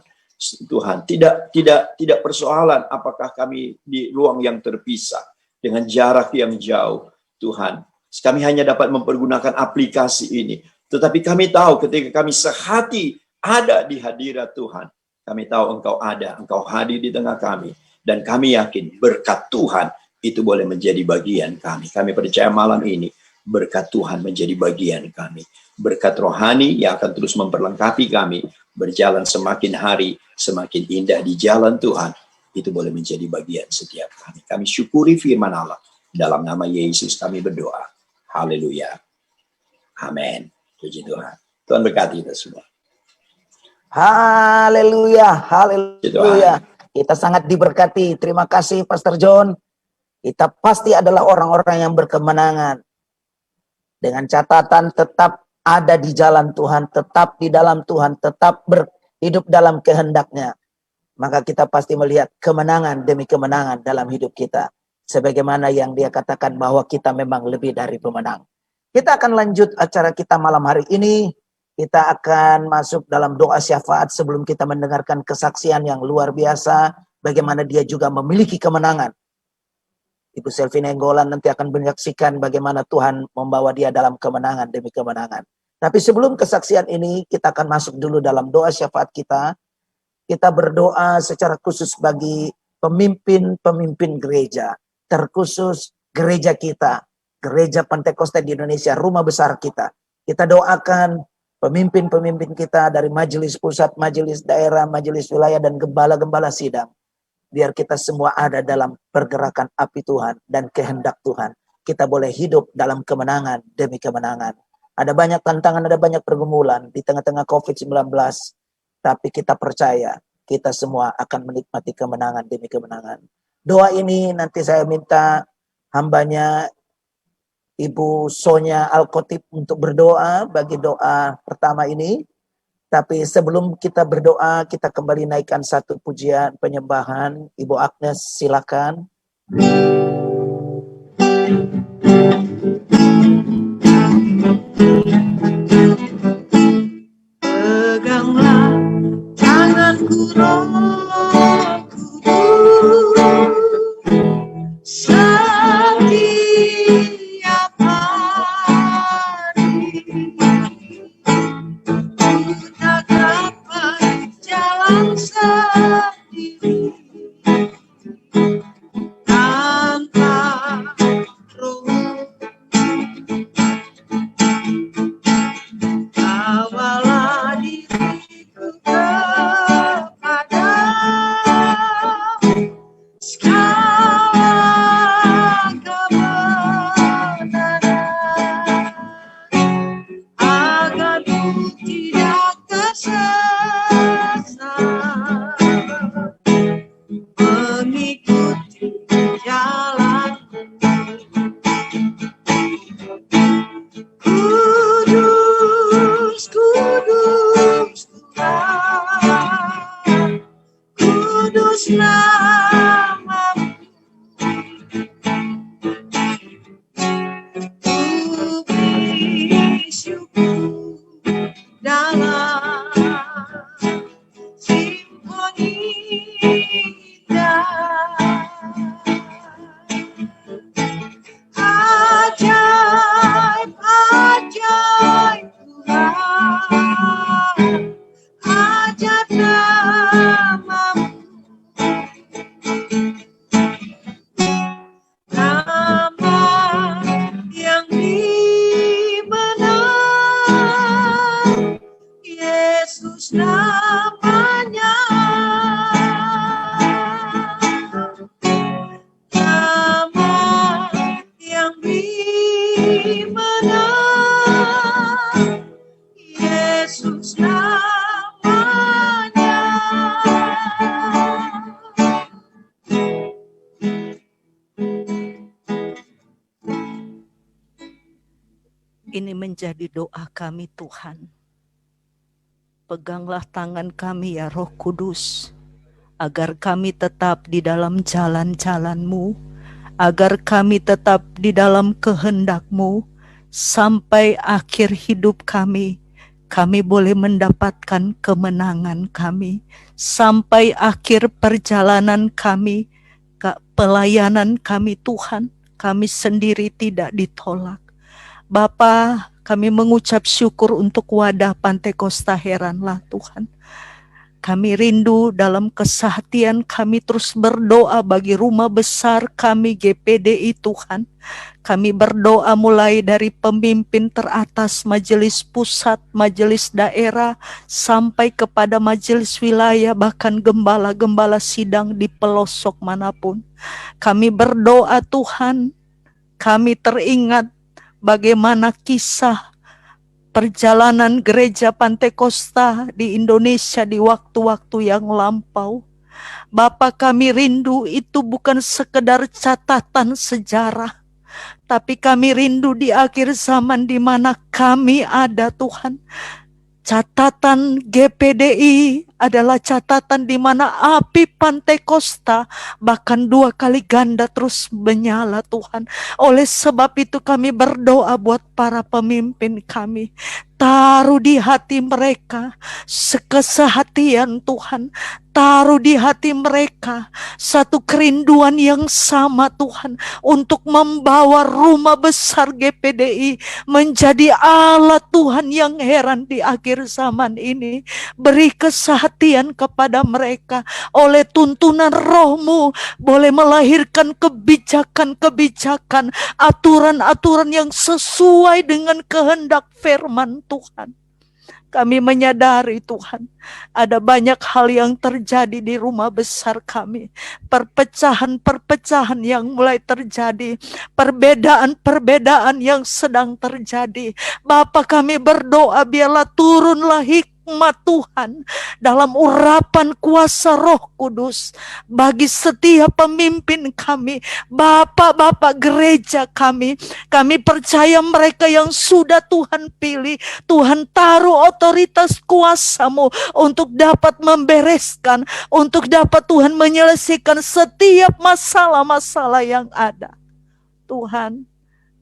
Tuhan, tidak persoalan apakah kami di ruang yang terpisah dengan jarak yang jauh. Tuhan, kami hanya dapat mempergunakan aplikasi ini. Tetapi kami tahu ketika kami sehati ada di hadirat Tuhan, kami tahu Engkau ada, Engkau hadir di tengah kami. Dan kami yakin berkat Tuhan itu boleh menjadi bagian kami. Kami percaya malam ini berkat Tuhan menjadi bagian kami. Berkat rohani yang akan terus memperlengkapi kami berjalan semakin hari semakin indah di jalan Tuhan, itu boleh menjadi bagian setiap kami. Kami syukuri firman Allah. Dalam nama Yesus kami berdoa. Haleluya. Amin. Puji Tuhan. Tuhan berkati kita semua. Haleluya. Haleluya. Kita sangat diberkati. Terima kasih Pastor John. Kita pasti adalah orang-orang yang berkemenangan. Dengan catatan tetap ada di jalan Tuhan, tetap di dalam Tuhan, tetap berhidup dalam kehendak-Nya. Maka kita pasti melihat kemenangan demi kemenangan dalam hidup kita. Sebagaimana yang Dia katakan bahwa kita memang lebih dari pemenang. Kita akan lanjut acara kita malam hari ini. Kita akan masuk dalam doa syafaat sebelum kita mendengarkan kesaksian yang luar biasa. Bagaimana dia juga memiliki kemenangan. Ibu Selvina Enggolan nanti akan menyaksikan bagaimana Tuhan membawa dia dalam kemenangan demi kemenangan. Tapi sebelum kesaksian ini, kita akan masuk dulu dalam doa syafaat kita. Kita berdoa secara khusus bagi pemimpin-pemimpin gereja. Terkhusus gereja kita, gereja Pentakosta di Indonesia, rumah besar kita. Kita doakan pemimpin-pemimpin kita dari majelis pusat, majelis daerah, majelis wilayah, dan gembala-gembala sidang. Biar kita semua ada dalam pergerakan api Tuhan dan kehendak Tuhan. Kita boleh hidup dalam kemenangan demi kemenangan. Ada banyak tantangan, ada banyak pergumulan di tengah-tengah COVID-19. Tapi kita percaya, kita semua akan menikmati kemenangan demi kemenangan. Doa ini nanti saya minta hambanya Ibu Sonya Al-Khotib untuk berdoa bagi doa pertama ini. Tapi sebelum kita berdoa, kita kembali naikkan satu pujian penyembahan. Ibu Agnes, silakan. Peganglah tanganku Roh Kudus, setiap hari ku tak dapat jalan sendiri tanpa Roh. Bawalah diriku kepada segala kebenaran, agar ku tidak tersesat mengikuti jalanku. Kudus, kudus Tuhan, kudus namamu. Ku beri syukur dalam simfoni indah. Ajaib, ajaib Tuhan, ajaib namamu. Nama yang dimenang, Yesus namanya. Nama yang dimenang, Yesus namanya. Ini menjadi doa kami Tuhan. Peganglah tangan kami ya Roh Kudus, agar kami tetap di dalam jalan-jalan-Mu, agar kami tetap di dalam kehendak-Mu, sampai akhir hidup kami boleh mendapatkan kemenangan kami, sampai akhir perjalanan kami, pelayanan kami Tuhan, kami sendiri tidak ditolak. Bapa, kami mengucap syukur untuk wadah Pantai Kosta Heranlah Tuhan. Kami rindu dalam kesehatian, kami terus berdoa bagi rumah besar kami GPDI Tuhan. Kami berdoa mulai dari pemimpin teratas majelis pusat, majelis daerah, sampai kepada majelis wilayah, bahkan gembala-gembala sidang di pelosok manapun. Kami berdoa Tuhan, kami teringat bagaimana kisah perjalanan gereja Pantai Kosta di Indonesia di waktu-waktu yang lampau. Bapa, kami rindu itu bukan sekedar catatan sejarah, tapi kami rindu di akhir zaman di mana kami ada Tuhan. Catatan GPDI adalah catatan di mana api Pantai Kosta bahkan 2 kali ganda terus menyala Tuhan. Oleh sebab itu kami berdoa buat para pemimpin kami. Taruh di hati mereka kesehatian Tuhan. Taruh di hati mereka satu kerinduan yang sama Tuhan, untuk membawa rumah besar GPDI menjadi alat Tuhan yang heran di akhir zaman ini. Beri kesehatian kepada mereka, oleh tuntunan Roh-Mu boleh melahirkan kebijakan-kebijakan, aturan-aturan yang sesuai dengan kehendak firman Tuhan. Kami menyadari Tuhan, ada banyak hal yang terjadi di rumah besar kami. Perpecahan-perpecahan yang mulai terjadi. Perbedaan-perbedaan yang sedang terjadi. Bapa, kami berdoa biarlah turunlah hikmat Tuhan dalam urapan kuasa Roh Kudus bagi setiap pemimpin kami, bapak-bapak gereja kami. Kami percaya mereka yang sudah Tuhan pilih, Tuhan taruh otoritas kuasa-Mu untuk dapat membereskan, untuk dapat Tuhan menyelesaikan setiap masalah-masalah yang ada. Tuhan,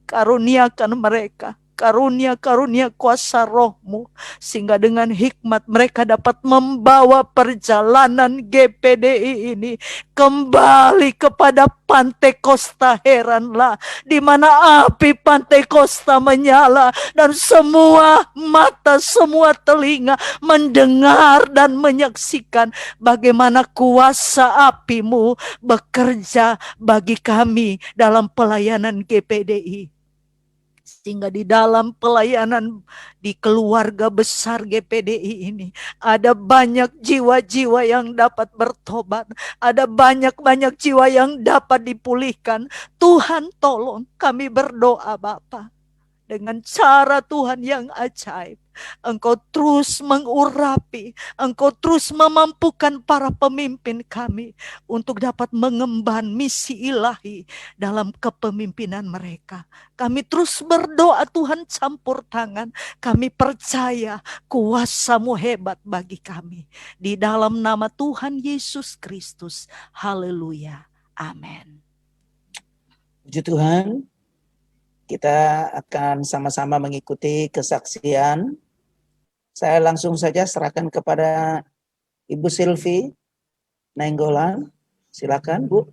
karuniakan mereka, karunia-karunia kuasa Roh-Mu, sehingga dengan hikmat mereka dapat membawa perjalanan GPDI ini kembali kepada Pantekosta heranlah, di mana api Pantekosta menyala dan semua mata, semua telinga mendengar dan menyaksikan bagaimana kuasa api-Mu bekerja bagi kami dalam pelayanan GPDI. Sehingga di dalam pelayanan di keluarga besar GPDI ini ada banyak jiwa-jiwa yang dapat bertobat, ada banyak-banyak jiwa yang dapat dipulihkan. Tuhan tolong kami berdoa Bapa, dengan cara Tuhan yang ajaib, Engkau terus mengurapi, Engkau terus memampukan para pemimpin kami untuk dapat mengemban misi ilahi dalam kepemimpinan mereka. Kami terus berdoa Tuhan campur tangan, kami percaya kuasa-Mu hebat bagi kami. Di dalam nama Tuhan Yesus Kristus, haleluya, amin. Puji Tuhan. Kita akan sama-sama mengikuti kesaksian. Saya langsung saja serahkan kepada Ibu Silvi Nainggolan. Silakan, Bu.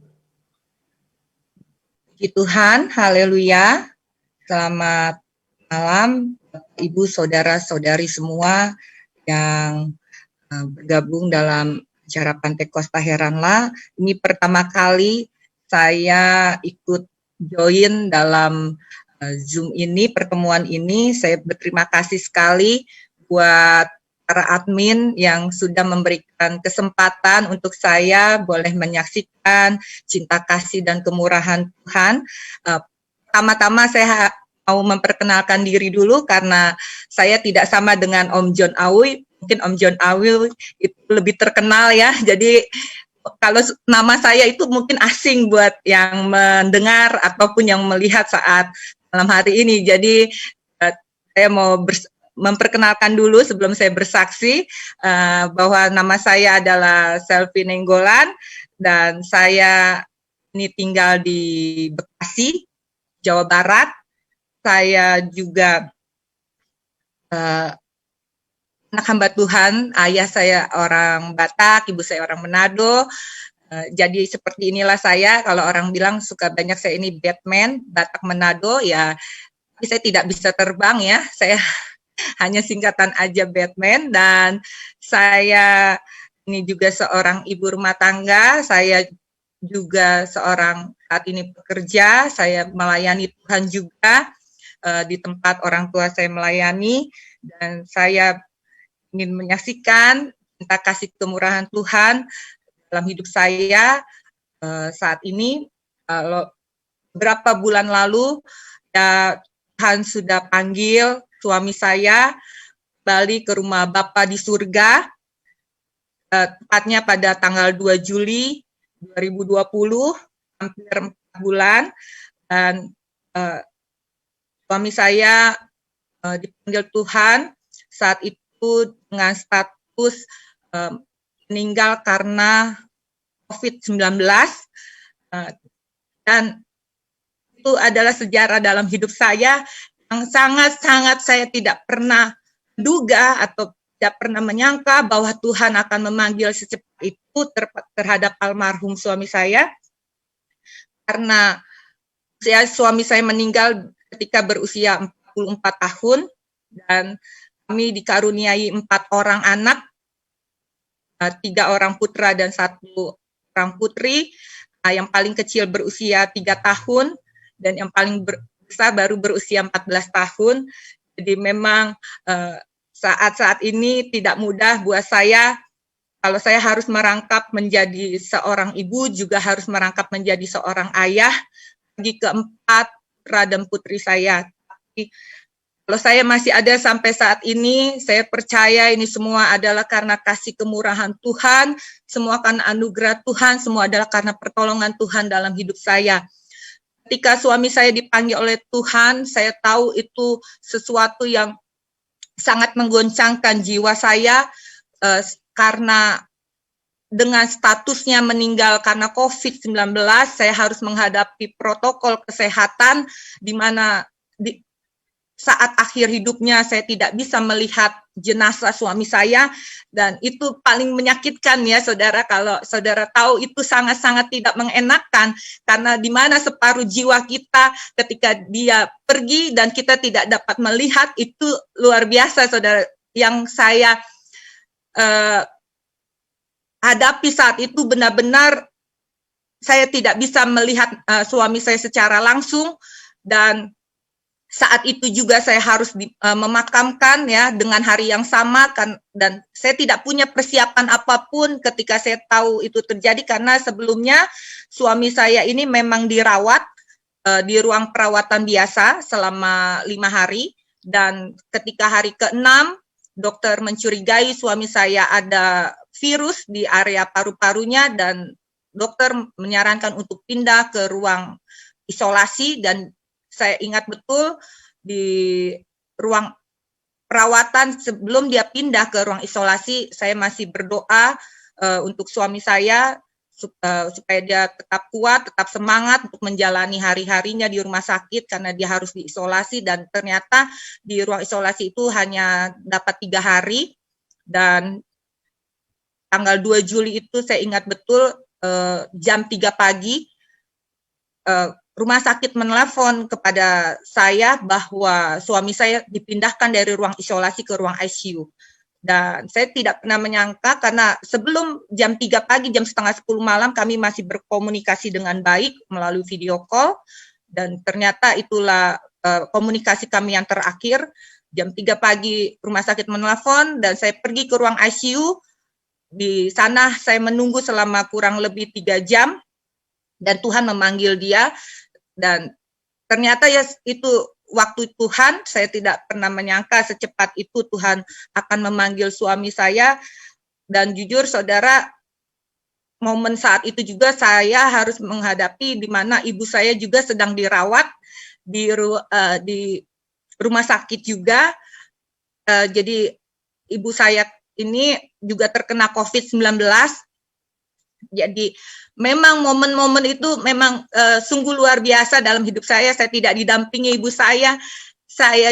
Puji Tuhan, haleluya. Selamat malam, Ibu, saudara-saudari semua yang bergabung dalam acara Pantekosta Heranlah. Ini pertama kali saya ikut join dalam Zoom ini, pertemuan ini. Saya berterima kasih sekali buat para admin yang sudah memberikan kesempatan untuk saya boleh menyaksikan cinta kasih dan kemurahan Tuhan. Pertama-tama saya mau memperkenalkan diri dulu karena saya tidak sama dengan Om John Awi. Mungkin Om John Awi itu lebih terkenal ya, jadi kalau nama saya itu mungkin asing buat yang mendengar ataupun yang melihat saat malam hari ini. Jadi saya mau memperkenalkan dulu sebelum saya bersaksi bahwa nama saya adalah Selvi Nainggolan dan saya ini tinggal di Bekasi, Jawa Barat. Saya juga anak hamba Tuhan. Ayah saya orang Batak, ibu saya orang Manado. Jadi seperti inilah saya, kalau orang bilang suka banyak saya ini Batman, Batak Manado, ya tapi saya tidak bisa terbang ya, saya hanya singkatan aja Batman. Dan saya ini juga seorang ibu rumah tangga, saya juga seorang saat ini pekerja, saya melayani Tuhan juga di tempat orang tua saya melayani, dan saya ingin menyaksikan cinta kasih kemurahan Tuhan dalam hidup saya saat ini. Beberapa bulan lalu ya, Tuhan sudah panggil suami saya kembali ke rumah Bapa di surga, tepatnya pada tanggal 2 Juli 2020, hampir 4 bulan, dan suami saya dipanggil Tuhan saat itu dengan status meninggal karena COVID-19, dan itu adalah sejarah dalam hidup saya yang sangat-sangat saya tidak pernah duga atau tidak pernah menyangka bahwa Tuhan akan memanggil secepat itu terhadap almarhum suami saya, karena suami saya meninggal ketika berusia 44 tahun dan kami dikaruniai 4 orang anak, 3 orang putra dan 1 orang putri. Yang paling kecil berusia 3 tahun dan yang paling besar baru berusia 14 tahun. Jadi memang saat-saat ini tidak mudah buat saya. Kalau saya harus merangkap menjadi seorang ibu, juga harus merangkap menjadi seorang ayah bagi keempat putra dan putri saya. Tapi kalau saya masih ada sampai saat ini, saya percaya ini semua adalah karena kasih kemurahan Tuhan, semua karena anugerah Tuhan, semua adalah karena pertolongan Tuhan dalam hidup saya. Ketika suami saya dipanggil oleh Tuhan, saya tahu itu sesuatu yang sangat menggoncangkan jiwa saya, karena dengan statusnya meninggal karena COVID-19, saya harus menghadapi protokol kesehatan, di mana saat akhir hidupnya saya tidak bisa melihat jenazah suami saya, dan itu paling menyakitkan ya saudara. Kalau saudara tahu, itu sangat-sangat tidak mengenakan, karena di mana separuh jiwa kita ketika dia pergi dan kita tidak dapat melihat, itu luar biasa saudara. Yang saya hadapi saat itu benar-benar saya tidak bisa melihat suami saya secara langsung, dan saat itu juga saya harus memakamkan ya dengan hari yang sama kan, dan saya tidak punya persiapan apapun ketika saya tahu itu terjadi, karena sebelumnya suami saya ini memang dirawat di ruang perawatan biasa selama 5 hari, dan ketika hari ke-6 dokter mencurigai suami saya ada virus di area paru-parunya, dan dokter menyarankan untuk pindah ke ruang isolasi. Dan saya ingat betul di ruang perawatan sebelum dia pindah ke ruang isolasi, saya masih berdoa untuk suami saya supaya dia tetap kuat, tetap semangat untuk menjalani hari-harinya di rumah sakit karena dia harus diisolasi. Dan ternyata di ruang isolasi itu hanya dapat 3 hari, dan tanggal 2 Juli itu saya ingat betul jam 3 pagi rumah sakit menelepon kepada saya bahwa suami saya dipindahkan dari ruang isolasi ke ruang ICU. Dan saya tidak pernah menyangka, karena sebelum jam 3 pagi, jam setengah 10 malam, kami masih berkomunikasi dengan baik melalui video call, dan ternyata itulah komunikasi kami yang terakhir. Jam 3 pagi rumah sakit menelepon, dan saya pergi ke ruang ICU. Di sana saya menunggu selama kurang lebih 3 jam, dan Tuhan memanggil dia. Dan ternyata ya itu waktu Tuhan. Saya tidak pernah menyangka secepat itu Tuhan akan memanggil suami saya. Dan jujur saudara, momen saat itu juga saya harus menghadapi di mana ibu saya juga sedang dirawat di rumah sakit juga. Jadi ibu saya ini juga terkena COVID-19. Jadi memang momen-momen itu memang sungguh luar biasa dalam hidup saya. Saya tidak didampingi ibu saya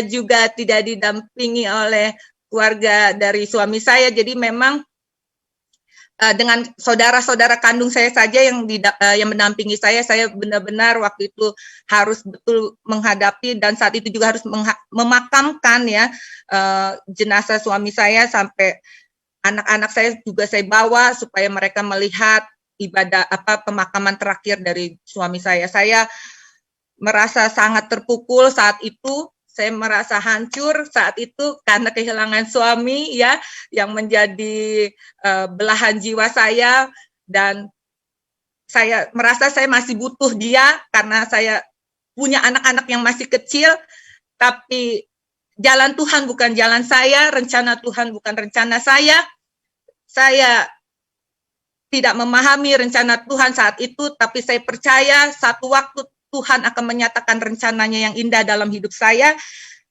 juga tidak didampingi oleh keluarga dari suami saya. Jadi memang dengan saudara-saudara kandung saya saja yang mendampingi saya benar-benar waktu itu harus betul menghadapi, dan saat itu juga harus memakamkan ya jenazah suami saya. Sampai anak-anak saya juga saya bawa supaya mereka melihat ibadah pemakaman terakhir dari suami saya. Saya merasa sangat terpukul saat itu. Saya merasa hancur saat itu karena kehilangan suami ya, yang menjadi belahan jiwa saya, dan saya merasa saya masih butuh dia karena saya punya anak-anak yang masih kecil. Tapi jalan Tuhan bukan jalan saya, rencana Tuhan bukan rencana saya. Saya tidak memahami rencana Tuhan saat itu, tapi saya percaya satu waktu Tuhan akan menyatakan rencananya yang indah dalam hidup saya.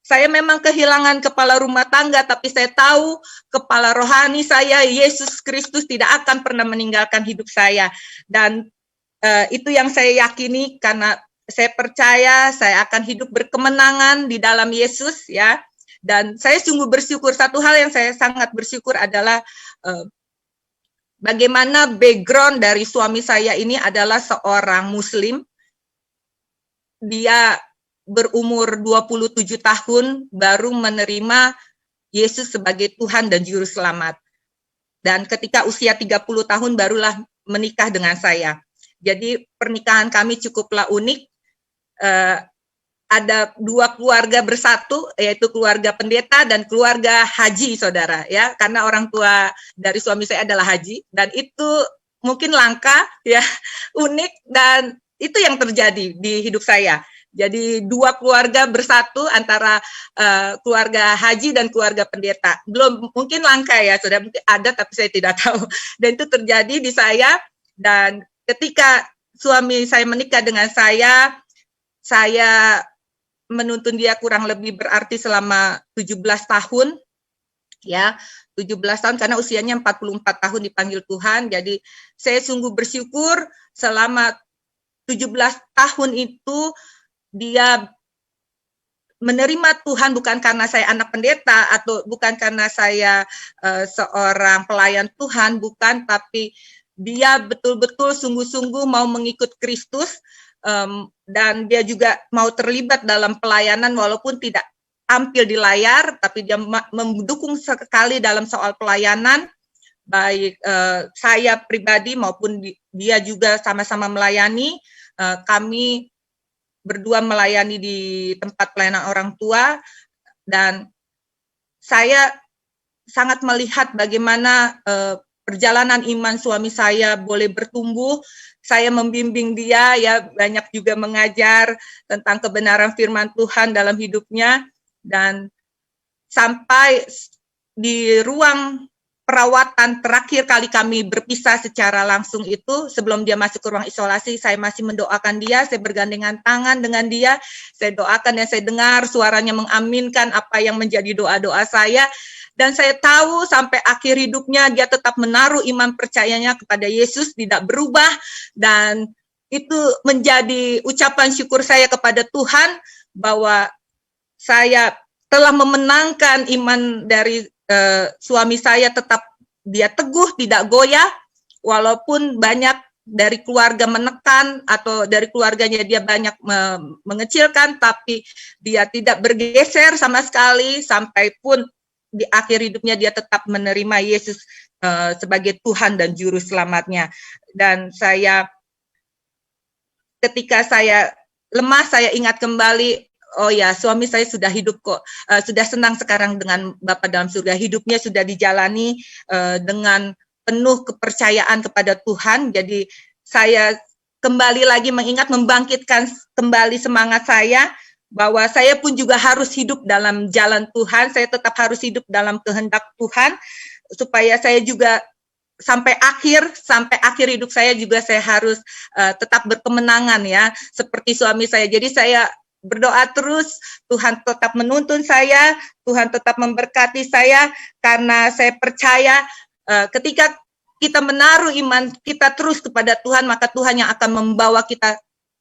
Saya memang kehilangan kepala rumah tangga, tapi saya tahu kepala rohani saya, Yesus Kristus, tidak akan pernah meninggalkan hidup saya. Dan itu yang saya yakini, karena saya percaya saya akan hidup berkemenangan di dalam Yesus ya. Dan saya sungguh bersyukur. Satu hal yang saya sangat bersyukur adalah bagaimana background dari suami saya ini adalah seorang Muslim. Dia berumur 27 tahun baru menerima Yesus sebagai Tuhan dan Juru Selamat. Dan ketika usia 30 tahun barulah menikah dengan saya. Jadi pernikahan kami cukuplah unik. ada dua keluarga bersatu, yaitu keluarga pendeta dan keluarga haji, saudara, ya, karena orang tua dari suami saya adalah haji, dan itu mungkin langka, ya, unik, dan itu yang terjadi di hidup saya. Jadi dua keluarga bersatu antara keluarga haji dan keluarga pendeta. Belum, mungkin langka ya, saudara, mungkin ada tapi saya tidak tahu. Dan itu terjadi di saya, dan ketika suami saya menikah dengan saya menuntun dia kurang lebih berarti selama 17 tahun, ya, 17 tahun karena usianya 44 tahun dipanggil Tuhan. Jadi saya sungguh bersyukur selama 17 tahun itu dia menerima Tuhan, bukan karena saya anak pendeta atau bukan karena saya seorang pelayan Tuhan, bukan, tapi dia betul-betul sungguh-sungguh mau mengikut Kristus. Dan dia juga mau terlibat dalam pelayanan walaupun tidak tampil di layar, tapi dia mendukung sekali dalam soal pelayanan, baik saya pribadi maupun dia juga sama-sama melayani. Kami berdua melayani di tempat pelayanan orang tua, dan saya sangat melihat bagaimana perjalanan iman suami saya boleh bertumbuh. Saya membimbing dia, ya, banyak juga mengajar tentang kebenaran firman Tuhan dalam hidupnya, dan sampai di ruang perawatan terakhir kali kami berpisah secara langsung itu, sebelum dia masuk ke ruang isolasi, saya masih mendoakan dia, saya bergandengan tangan dengan dia, saya doakan dan saya dengar suaranya mengaminkan apa yang menjadi doa-doa saya. Dan saya tahu sampai akhir hidupnya dia tetap menaruh iman percayanya kepada Yesus, tidak berubah, dan itu menjadi ucapan syukur saya kepada Tuhan bahwa saya telah memenangkan iman dari suami saya, tetap dia teguh, tidak goyah, walaupun banyak dari keluarga menekan atau dari keluarganya dia banyak mengecilkan, tapi dia tidak bergeser sama sekali, sampai pun di akhir hidupnya dia tetap menerima Yesus sebagai Tuhan dan Juru Selamatnya. Dan saya, ketika saya lemah, saya ingat kembali, oh ya, suami saya sudah hidup kok, sudah senang sekarang dengan Bapa dalam surga, hidupnya sudah dijalani dengan penuh kepercayaan kepada Tuhan. Jadi saya kembali lagi mengingat, membangkitkan kembali semangat saya, bahwa saya pun juga harus hidup dalam jalan Tuhan, saya tetap harus hidup dalam kehendak Tuhan, supaya saya juga sampai akhir hidup saya juga saya harus tetap berkemenangan, ya, seperti suami saya. Jadi saya berdoa terus, Tuhan tetap menuntun saya, Tuhan tetap memberkati saya, karena saya percaya ketika kita menaruh iman kita terus kepada Tuhan, maka Tuhan yang akan membawa kita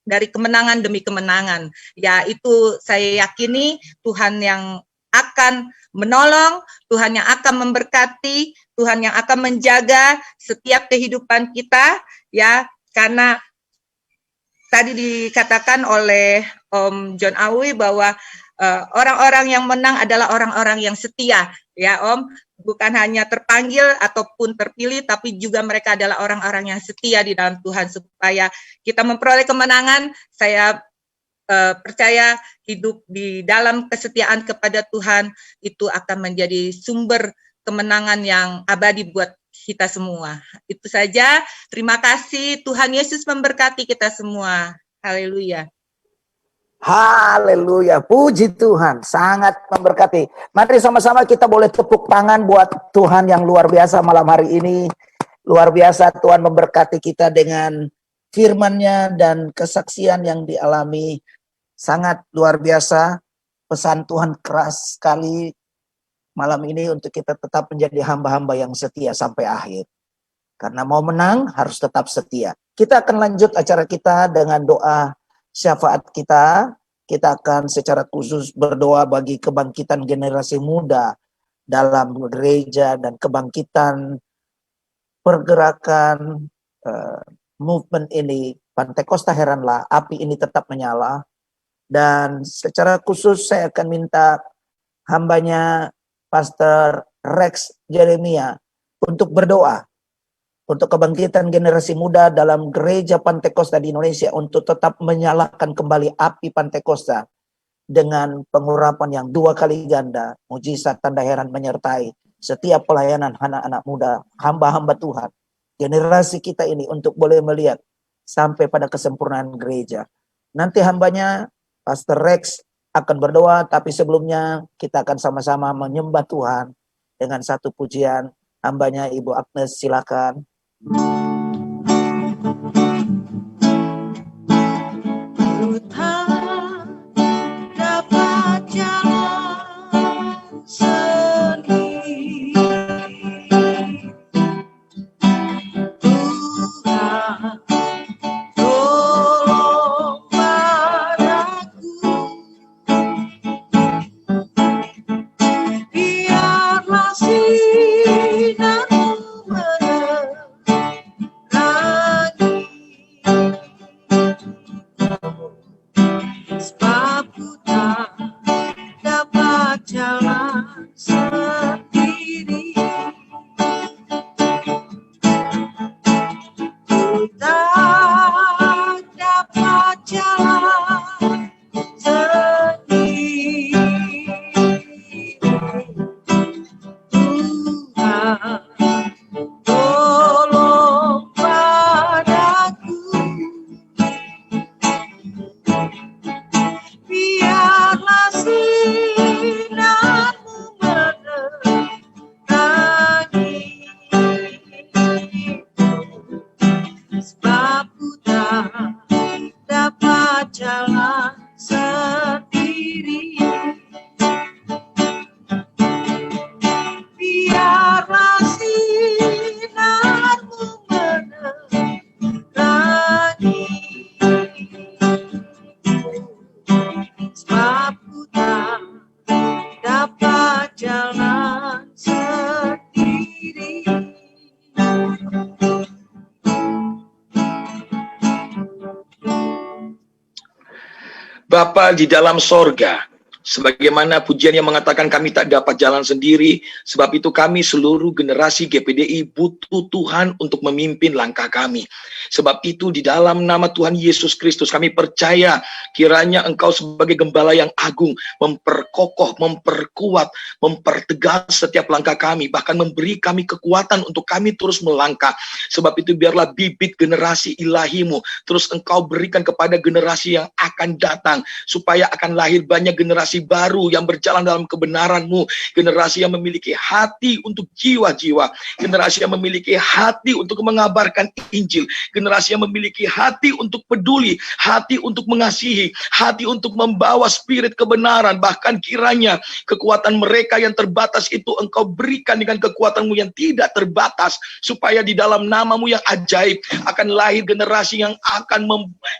dari kemenangan demi kemenangan. Ya, itu saya yakini Tuhan yang akan menolong, Tuhan yang akan memberkati, Tuhan yang akan menjaga setiap kehidupan kita, ya, karena tadi dikatakan oleh Om John Awi bahwa orang-orang yang menang adalah orang-orang yang setia, ya Om, bukan hanya terpanggil ataupun terpilih, tapi juga mereka adalah orang-orang yang setia di dalam Tuhan, supaya kita memperoleh kemenangan. Saya percaya hidup di dalam kesetiaan kepada Tuhan itu akan menjadi sumber kemenangan yang abadi buat kita semua. Itu saja, terima kasih, Tuhan Yesus memberkati kita semua. Haleluya. Haleluya, puji Tuhan, sangat memberkati. Mari sama-sama kita boleh tepuk tangan buat Tuhan yang luar biasa malam hari ini. Luar biasa Tuhan memberkati kita dengan firman-Nya dan kesaksian yang dialami. Sangat luar biasa, pesan Tuhan keras sekali malam ini untuk kita tetap menjadi hamba-hamba yang setia sampai akhir. Karena mau menang harus tetap setia. Kita akan lanjut acara kita dengan doa syafaat kita. Kita akan secara khusus berdoa bagi kebangkitan generasi muda dalam gereja dan kebangkitan pergerakan movement ini. Pantekosta heranlah, api ini tetap menyala. Dan secara khusus saya akan minta hambanya Pastor Rex Jeremia untuk berdoa untuk kebangkitan generasi muda dalam gereja Pantekosta di Indonesia, untuk tetap menyalakan kembali api Pantekosta dengan pengurapan yang 2 kali ganda, mujizat tanda heran menyertai setiap pelayanan anak-anak muda, hamba-hamba Tuhan. Generasi kita ini untuk boleh melihat sampai pada kesempurnaan gereja. Nanti hambanya Pastor Rex akan berdoa, tapi sebelumnya kita akan sama-sama menyembah Tuhan dengan satu pujian. Hambanya Ibu Agnes, silakan. Ku tak dapat jalan sendiri, Tuhan tolong padaku, biarlah sinar-Mu menerangi, sebab ku tak dapat jalan sendiri. Ku tak dapat jalan sendiri. Tuhan tolong padaku, biarlah sinar-Mu menerangi, sebab ku tak dapat jalan sendiri. Biarlah sinar-Mu menerangi, sebab ku tak dapat jalan sendiri. Bapa di dalam sorga, sebagaimana pujian yang mengatakan kami tak dapat jalan sendiri, sebab itu kami seluruh generasi GPDI butuh Tuhan untuk memimpin langkah kami. Sebab itu di dalam nama Tuhan Yesus Kristus kami percaya kiranya Engkau sebagai gembala yang agung memperkokoh, memperkuat, mempertegas setiap langkah kami, bahkan memberi kami kekuatan untuk kami terus melangkah. Sebab itu biarlah bibit generasi ilahi-Mu terus Engkau berikan kepada generasi yang akan datang, supaya akan lahir banyak generasi baru yang berjalan dalam kebenaran-Mu, generasi yang memiliki hati untuk jiwa-jiwa, generasi yang memiliki hati untuk mengabarkan Injil, generasi yang memiliki hati untuk peduli, hati untuk mengasihi, hati untuk membawa spirit kebenaran. Bahkan kiranya kekuatan mereka yang terbatas itu Engkau berikan dengan kekuatan-Mu yang tidak terbatas, supaya di dalam nama-Mu yang ajaib akan lahir generasi yang akan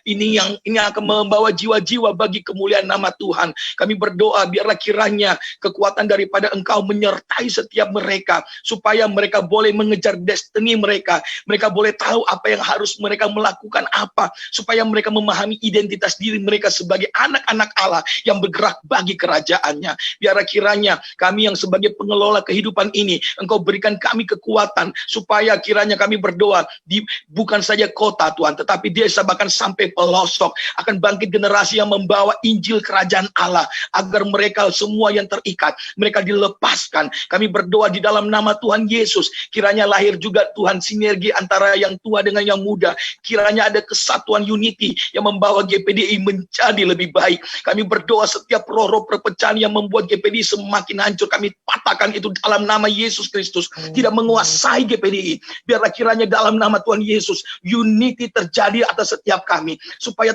ini akan membawa jiwa-jiwa bagi kemuliaan nama Tuhan. Kami berdoa biarlah kiranya kekuatan daripada Engkau menyertai setiap mereka, supaya mereka boleh mengejar destiny mereka, mereka boleh tahu apa yang harus mereka melakukan apa, supaya mereka memahami identitas diri mereka sebagai anak-anak Allah yang bergerak bagi kerajaan-Nya. Biarlah kiranya kami yang sebagai pengelola kehidupan ini, Engkau berikan kami kekuatan, supaya kiranya kami berdoa di bukan saja kota Tuhan, tetapi desa bahkan sampai pelosok akan bangkit generasi yang membawa Injil kerajaan Allah, agar mereka semua yang terikat, mereka dilepaskan. Kami berdoa di dalam nama Tuhan Yesus, kiranya lahir juga Tuhan sinergi antara yang tua dengan yang muda, kiranya ada kesatuan unity yang membawa GPDI menjadi lebih baik. Kami berdoa setiap roh-roh perpecahan yang membuat GPDI semakin hancur, kami patahkan itu dalam nama Yesus Kristus, tidak menguasai GPDI. Biarlah kiranya dalam nama Tuhan Yesus unity terjadi atas setiap kami, supaya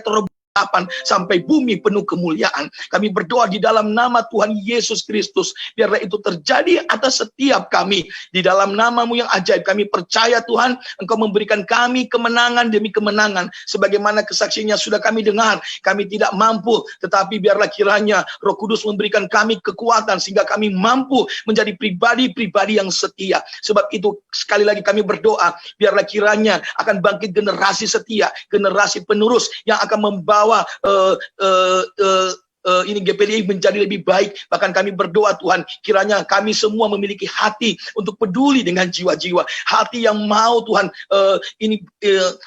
sampai bumi penuh kemuliaan. Kami berdoa di dalam nama Tuhan Yesus Kristus, biarlah itu terjadi atas setiap kami. Di dalam nama-Mu yang ajaib kami percaya Tuhan, Engkau memberikan kami kemenangan demi kemenangan, sebagaimana kesaksiannya sudah kami dengar. Kami tidak mampu, tetapi biarlah kiranya Roh Kudus memberikan kami kekuatan sehingga kami mampu menjadi pribadi-pribadi yang setia. Sebab itu sekali lagi kami berdoa, biarlah kiranya akan bangkit generasi setia, generasi penerus yang akan membawa ini GPDI menjadi lebih baik. Bahkan kami berdoa Tuhan, kiranya kami semua memiliki hati untuk peduli dengan jiwa-jiwa, hati yang mau Tuhan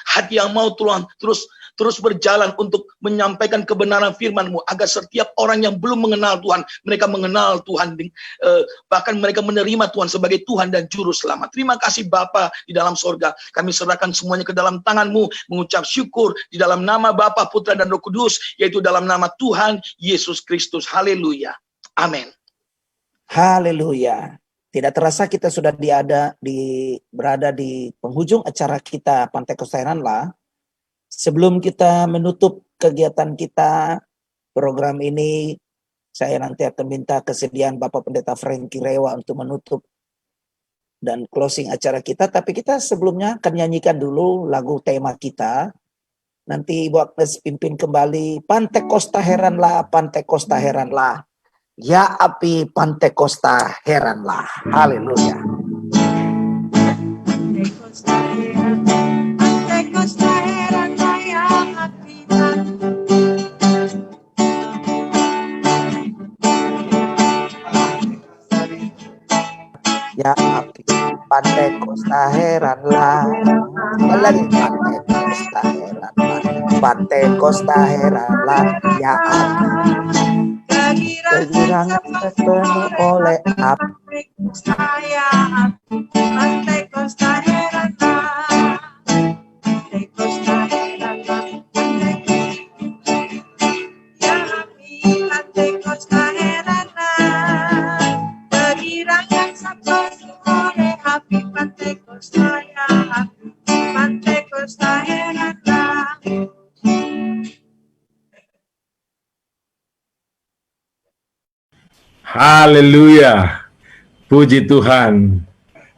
hati yang mau Tuhan terus terus berjalan untuk menyampaikan kebenaran firman-Mu, agar setiap orang yang belum mengenal Tuhan, mereka mengenal Tuhan, bahkan mereka menerima Tuhan sebagai Tuhan dan Juru Selamat. Terima kasih Bapa di dalam sorga, kami serahkan semuanya ke dalam tangan-Mu, mengucap syukur di dalam nama Bapa, Putra, dan Roh Kudus, yaitu dalam nama Tuhan Yesus Kristus. Haleluya. Amin. Haleluya. Tidak terasa kita sudah berada di penghujung acara kita Pantai Kosta Heranlah. Sebelum kita menutup kegiatan kita, program ini, saya nanti akan minta kesediaan Bapak Pendeta Frankie Rewa untuk menutup dan closing acara kita. Tapi kita sebelumnya akan nyanyikan dulu lagu tema kita. Nanti Ibu Agnes pimpin kembali. Pantai Kosta Heranlah, Pantai Kosta Heranlah. Ya api Pantai Kosta Heranlah. Haleluya. Pantai Kosta Heranlah, Pantai Kosta Heranlah, ya api Ya api Pantai Kosta Heranlah. Sekali lagi Pantai Kosta Heranlah, Pantai Kosta Heranlah, ya api. Kegirangan terpenuh oleh api. Pantai Kosta Heranlah, Pantai Kosta Heranlah, ya api Pantai Kosta Heranlah. Kegirangan terpenuh oleh api Pantai Kosta, ya api Pantai Kosta Heranlah. Haleluya, puji Tuhan.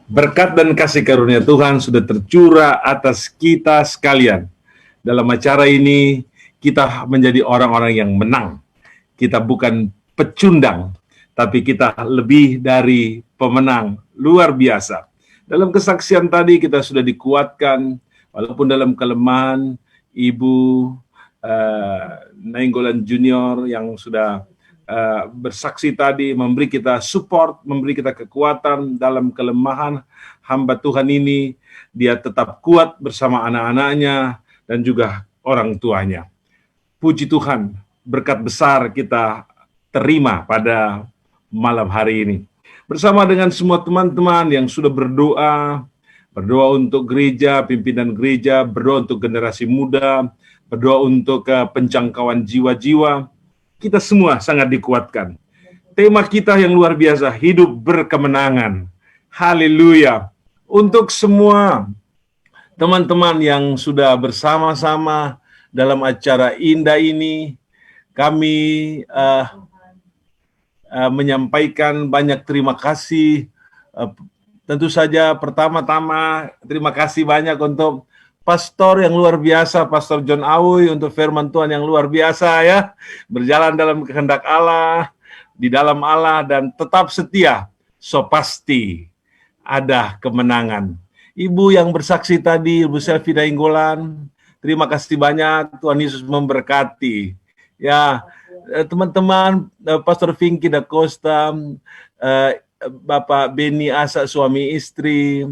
Berkat dan kasih karunia Tuhan sudah tercurah atas kita sekalian. Dalam acara ini, kita menjadi orang-orang yang menang. Kita bukan pecundang, tapi kita lebih dari pemenang luar biasa. Dalam kesaksian tadi kita sudah dikuatkan, walaupun dalam kelemahan, Ibu Nainggolan Junior yang sudah bersaksi tadi, memberi kita support, memberi kita kekuatan dalam kelemahan hamba Tuhan ini. Dia tetap kuat bersama anak-anaknya dan juga orang tuanya. Puji Tuhan, berkat besar kita terima pada malam hari ini. Bersama dengan semua teman-teman yang sudah berdoa untuk gereja, pimpinan gereja, berdoa untuk generasi muda, berdoa untuk penjangkauan jiwa-jiwa. Kita semua sangat dikuatkan. Tema kita yang luar biasa, hidup berkemenangan. Haleluya. Untuk semua teman-teman yang sudah bersama-sama dalam acara indah ini, kami menyampaikan banyak terima kasih. Tentu saja pertama-tama terima kasih banyak untuk pastor yang luar biasa, Pastor John Awi, untuk firman Tuhan yang luar biasa ya. Berjalan dalam kehendak Allah, di dalam Allah, dan tetap setia. So pasti ada kemenangan. Ibu yang bersaksi tadi, Ibu Selvi Nainggolan, terima kasih banyak, Tuhan Yesus memberkati. Ya, teman-teman, Pastor Vinky da Costa, Bapak Beni Asa, suami istri,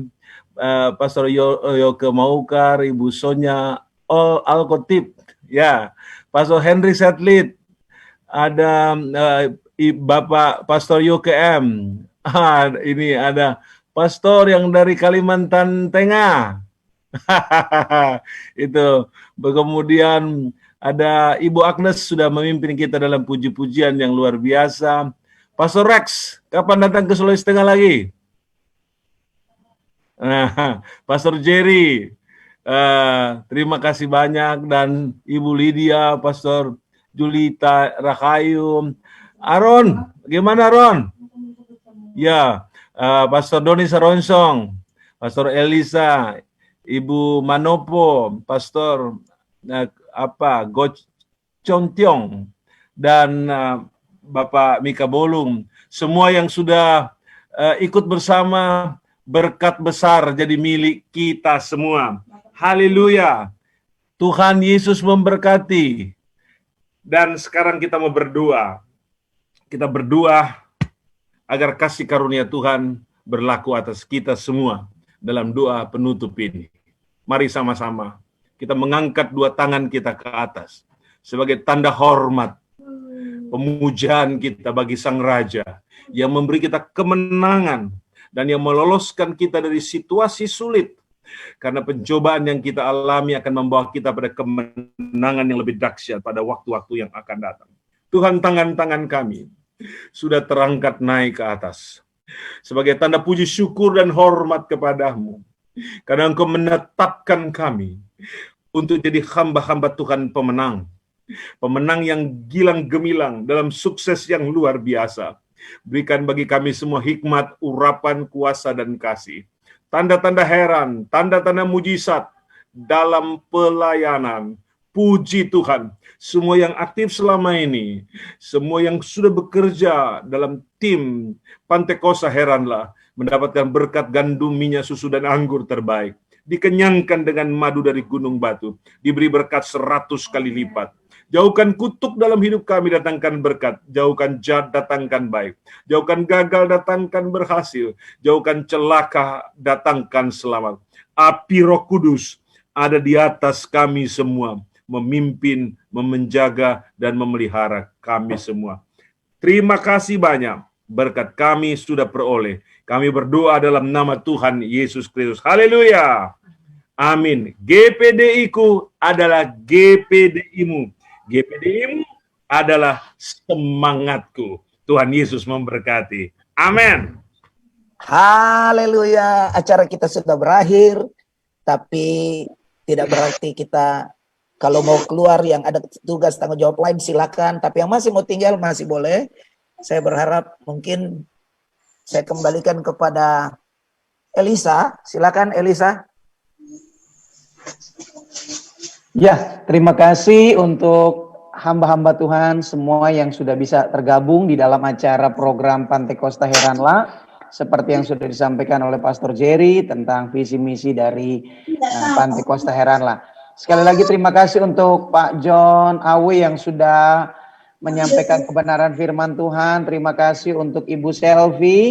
Pastor Yoke Maukar, Ibu Sonya Alkotip, ya, Pastor Henry Setlit, ada Bapak Pastor Yoke M. Ini ada pastor yang dari Kalimantan Tengah. Itu. Kemudian ada Ibu Agnes sudah memimpin kita dalam puji-pujian yang luar biasa. Pastor Rex, kapan datang ke Sulawesi Tengah lagi? Pastor Jerry, terima kasih banyak, dan Ibu Lydia, Pastor Julita Rahayu, Aaron, gimana Aaron? Ya, Pastor Doni Saronsong, Pastor Elisa, Ibu Manopo, Pastor Goch Chontiong, dan Bapak Mika Bolung, semua yang sudah ikut bersama. Berkat besar jadi milik kita semua. Haleluya. Tuhan Yesus memberkati. Dan sekarang kita mau berdoa. Kita berdoa agar kasih karunia Tuhan berlaku atas kita semua dalam doa penutup ini. Mari sama-sama kita mengangkat dua tangan kita ke atas sebagai tanda hormat, pemujaan kita bagi Sang Raja yang memberi kita kemenangan dan yang meloloskan kita dari situasi sulit. Karena pencobaan yang kita alami akan membawa kita pada kemenangan yang lebih dahsyat pada waktu-waktu yang akan datang. Tuhan, tangan-tangan kami sudah terangkat naik ke atas sebagai tanda puji syukur dan hormat kepadamu. Karena Engkau menetapkan kami untuk jadi hamba-hamba Tuhan pemenang. Pemenang yang gilang gemilang dalam sukses yang luar biasa. Berikan bagi kami semua hikmat, urapan, kuasa, dan kasih. Tanda-tanda heran, tanda-tanda mujizat dalam pelayanan. Puji Tuhan, semua yang aktif selama ini, semua yang sudah bekerja dalam tim Pantekosta Heranlah, mendapatkan berkat gandum, minyak, susu, dan anggur terbaik. Dikenyangkan dengan madu dari gunung batu, diberi berkat 100 kali lipat. Jauhkan kutuk dalam hidup kami, datangkan berkat. Jauhkan jahat, datangkan baik. Jauhkan gagal, datangkan berhasil. Jauhkan celaka, datangkan selamat. Api Roh Kudus ada di atas kami semua, memimpin, menjaga, dan memelihara kami semua. Terima kasih banyak. Berkat kami sudah peroleh. Kami berdoa dalam nama Tuhan Yesus Kristus. Haleluya. Amin. GPDI-ku adalah GPDI-mu. GPDI-mu adalah semangatku. Tuhan Yesus memberkati. Amin. Haleluya. Acara kita sudah berakhir, tapi tidak berarti kita kalau mau keluar yang ada tugas tanggung jawab lain silakan, tapi yang masih mau tinggal masih boleh. Saya berharap mungkin saya kembalikan kepada Elisa. Silakan Elisa. Ya, terima kasih untuk hamba-hamba Tuhan semua yang sudah bisa tergabung di dalam acara program Pantekosta Heranlah. Seperti yang sudah disampaikan oleh Pastor Jerry tentang visi misi dari Pantekosta Heranlah. Sekali lagi terima kasih untuk Pak John Awi yang sudah menyampaikan kebenaran firman Tuhan. Terima kasih untuk Ibu Selvi.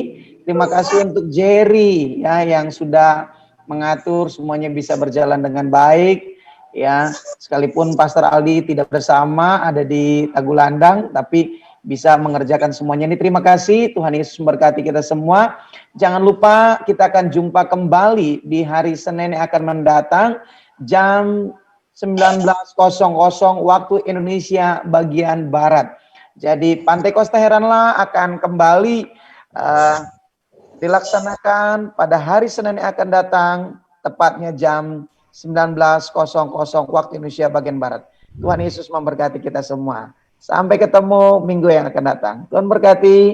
Terima kasih untuk Jerry ya yang sudah mengatur semuanya bisa berjalan dengan baik. Ya, sekalipun Pastor Aldi tidak bersama, ada di Tagulandang, tapi bisa mengerjakan semuanya. Ini terima kasih, Tuhan Yesus memberkati kita semua. Jangan lupa kita akan jumpa kembali di hari Senin yang akan mendatang, jam 19.00 waktu Indonesia bagian Barat. Jadi Pantekosta Heranlah akan kembali dilaksanakan pada hari Senin yang akan datang, tepatnya jam 19.00 waktu Indonesia bagian Barat. Tuhan Yesus memberkati kita semua. Sampai ketemu minggu yang akan datang. Tuhan berkati.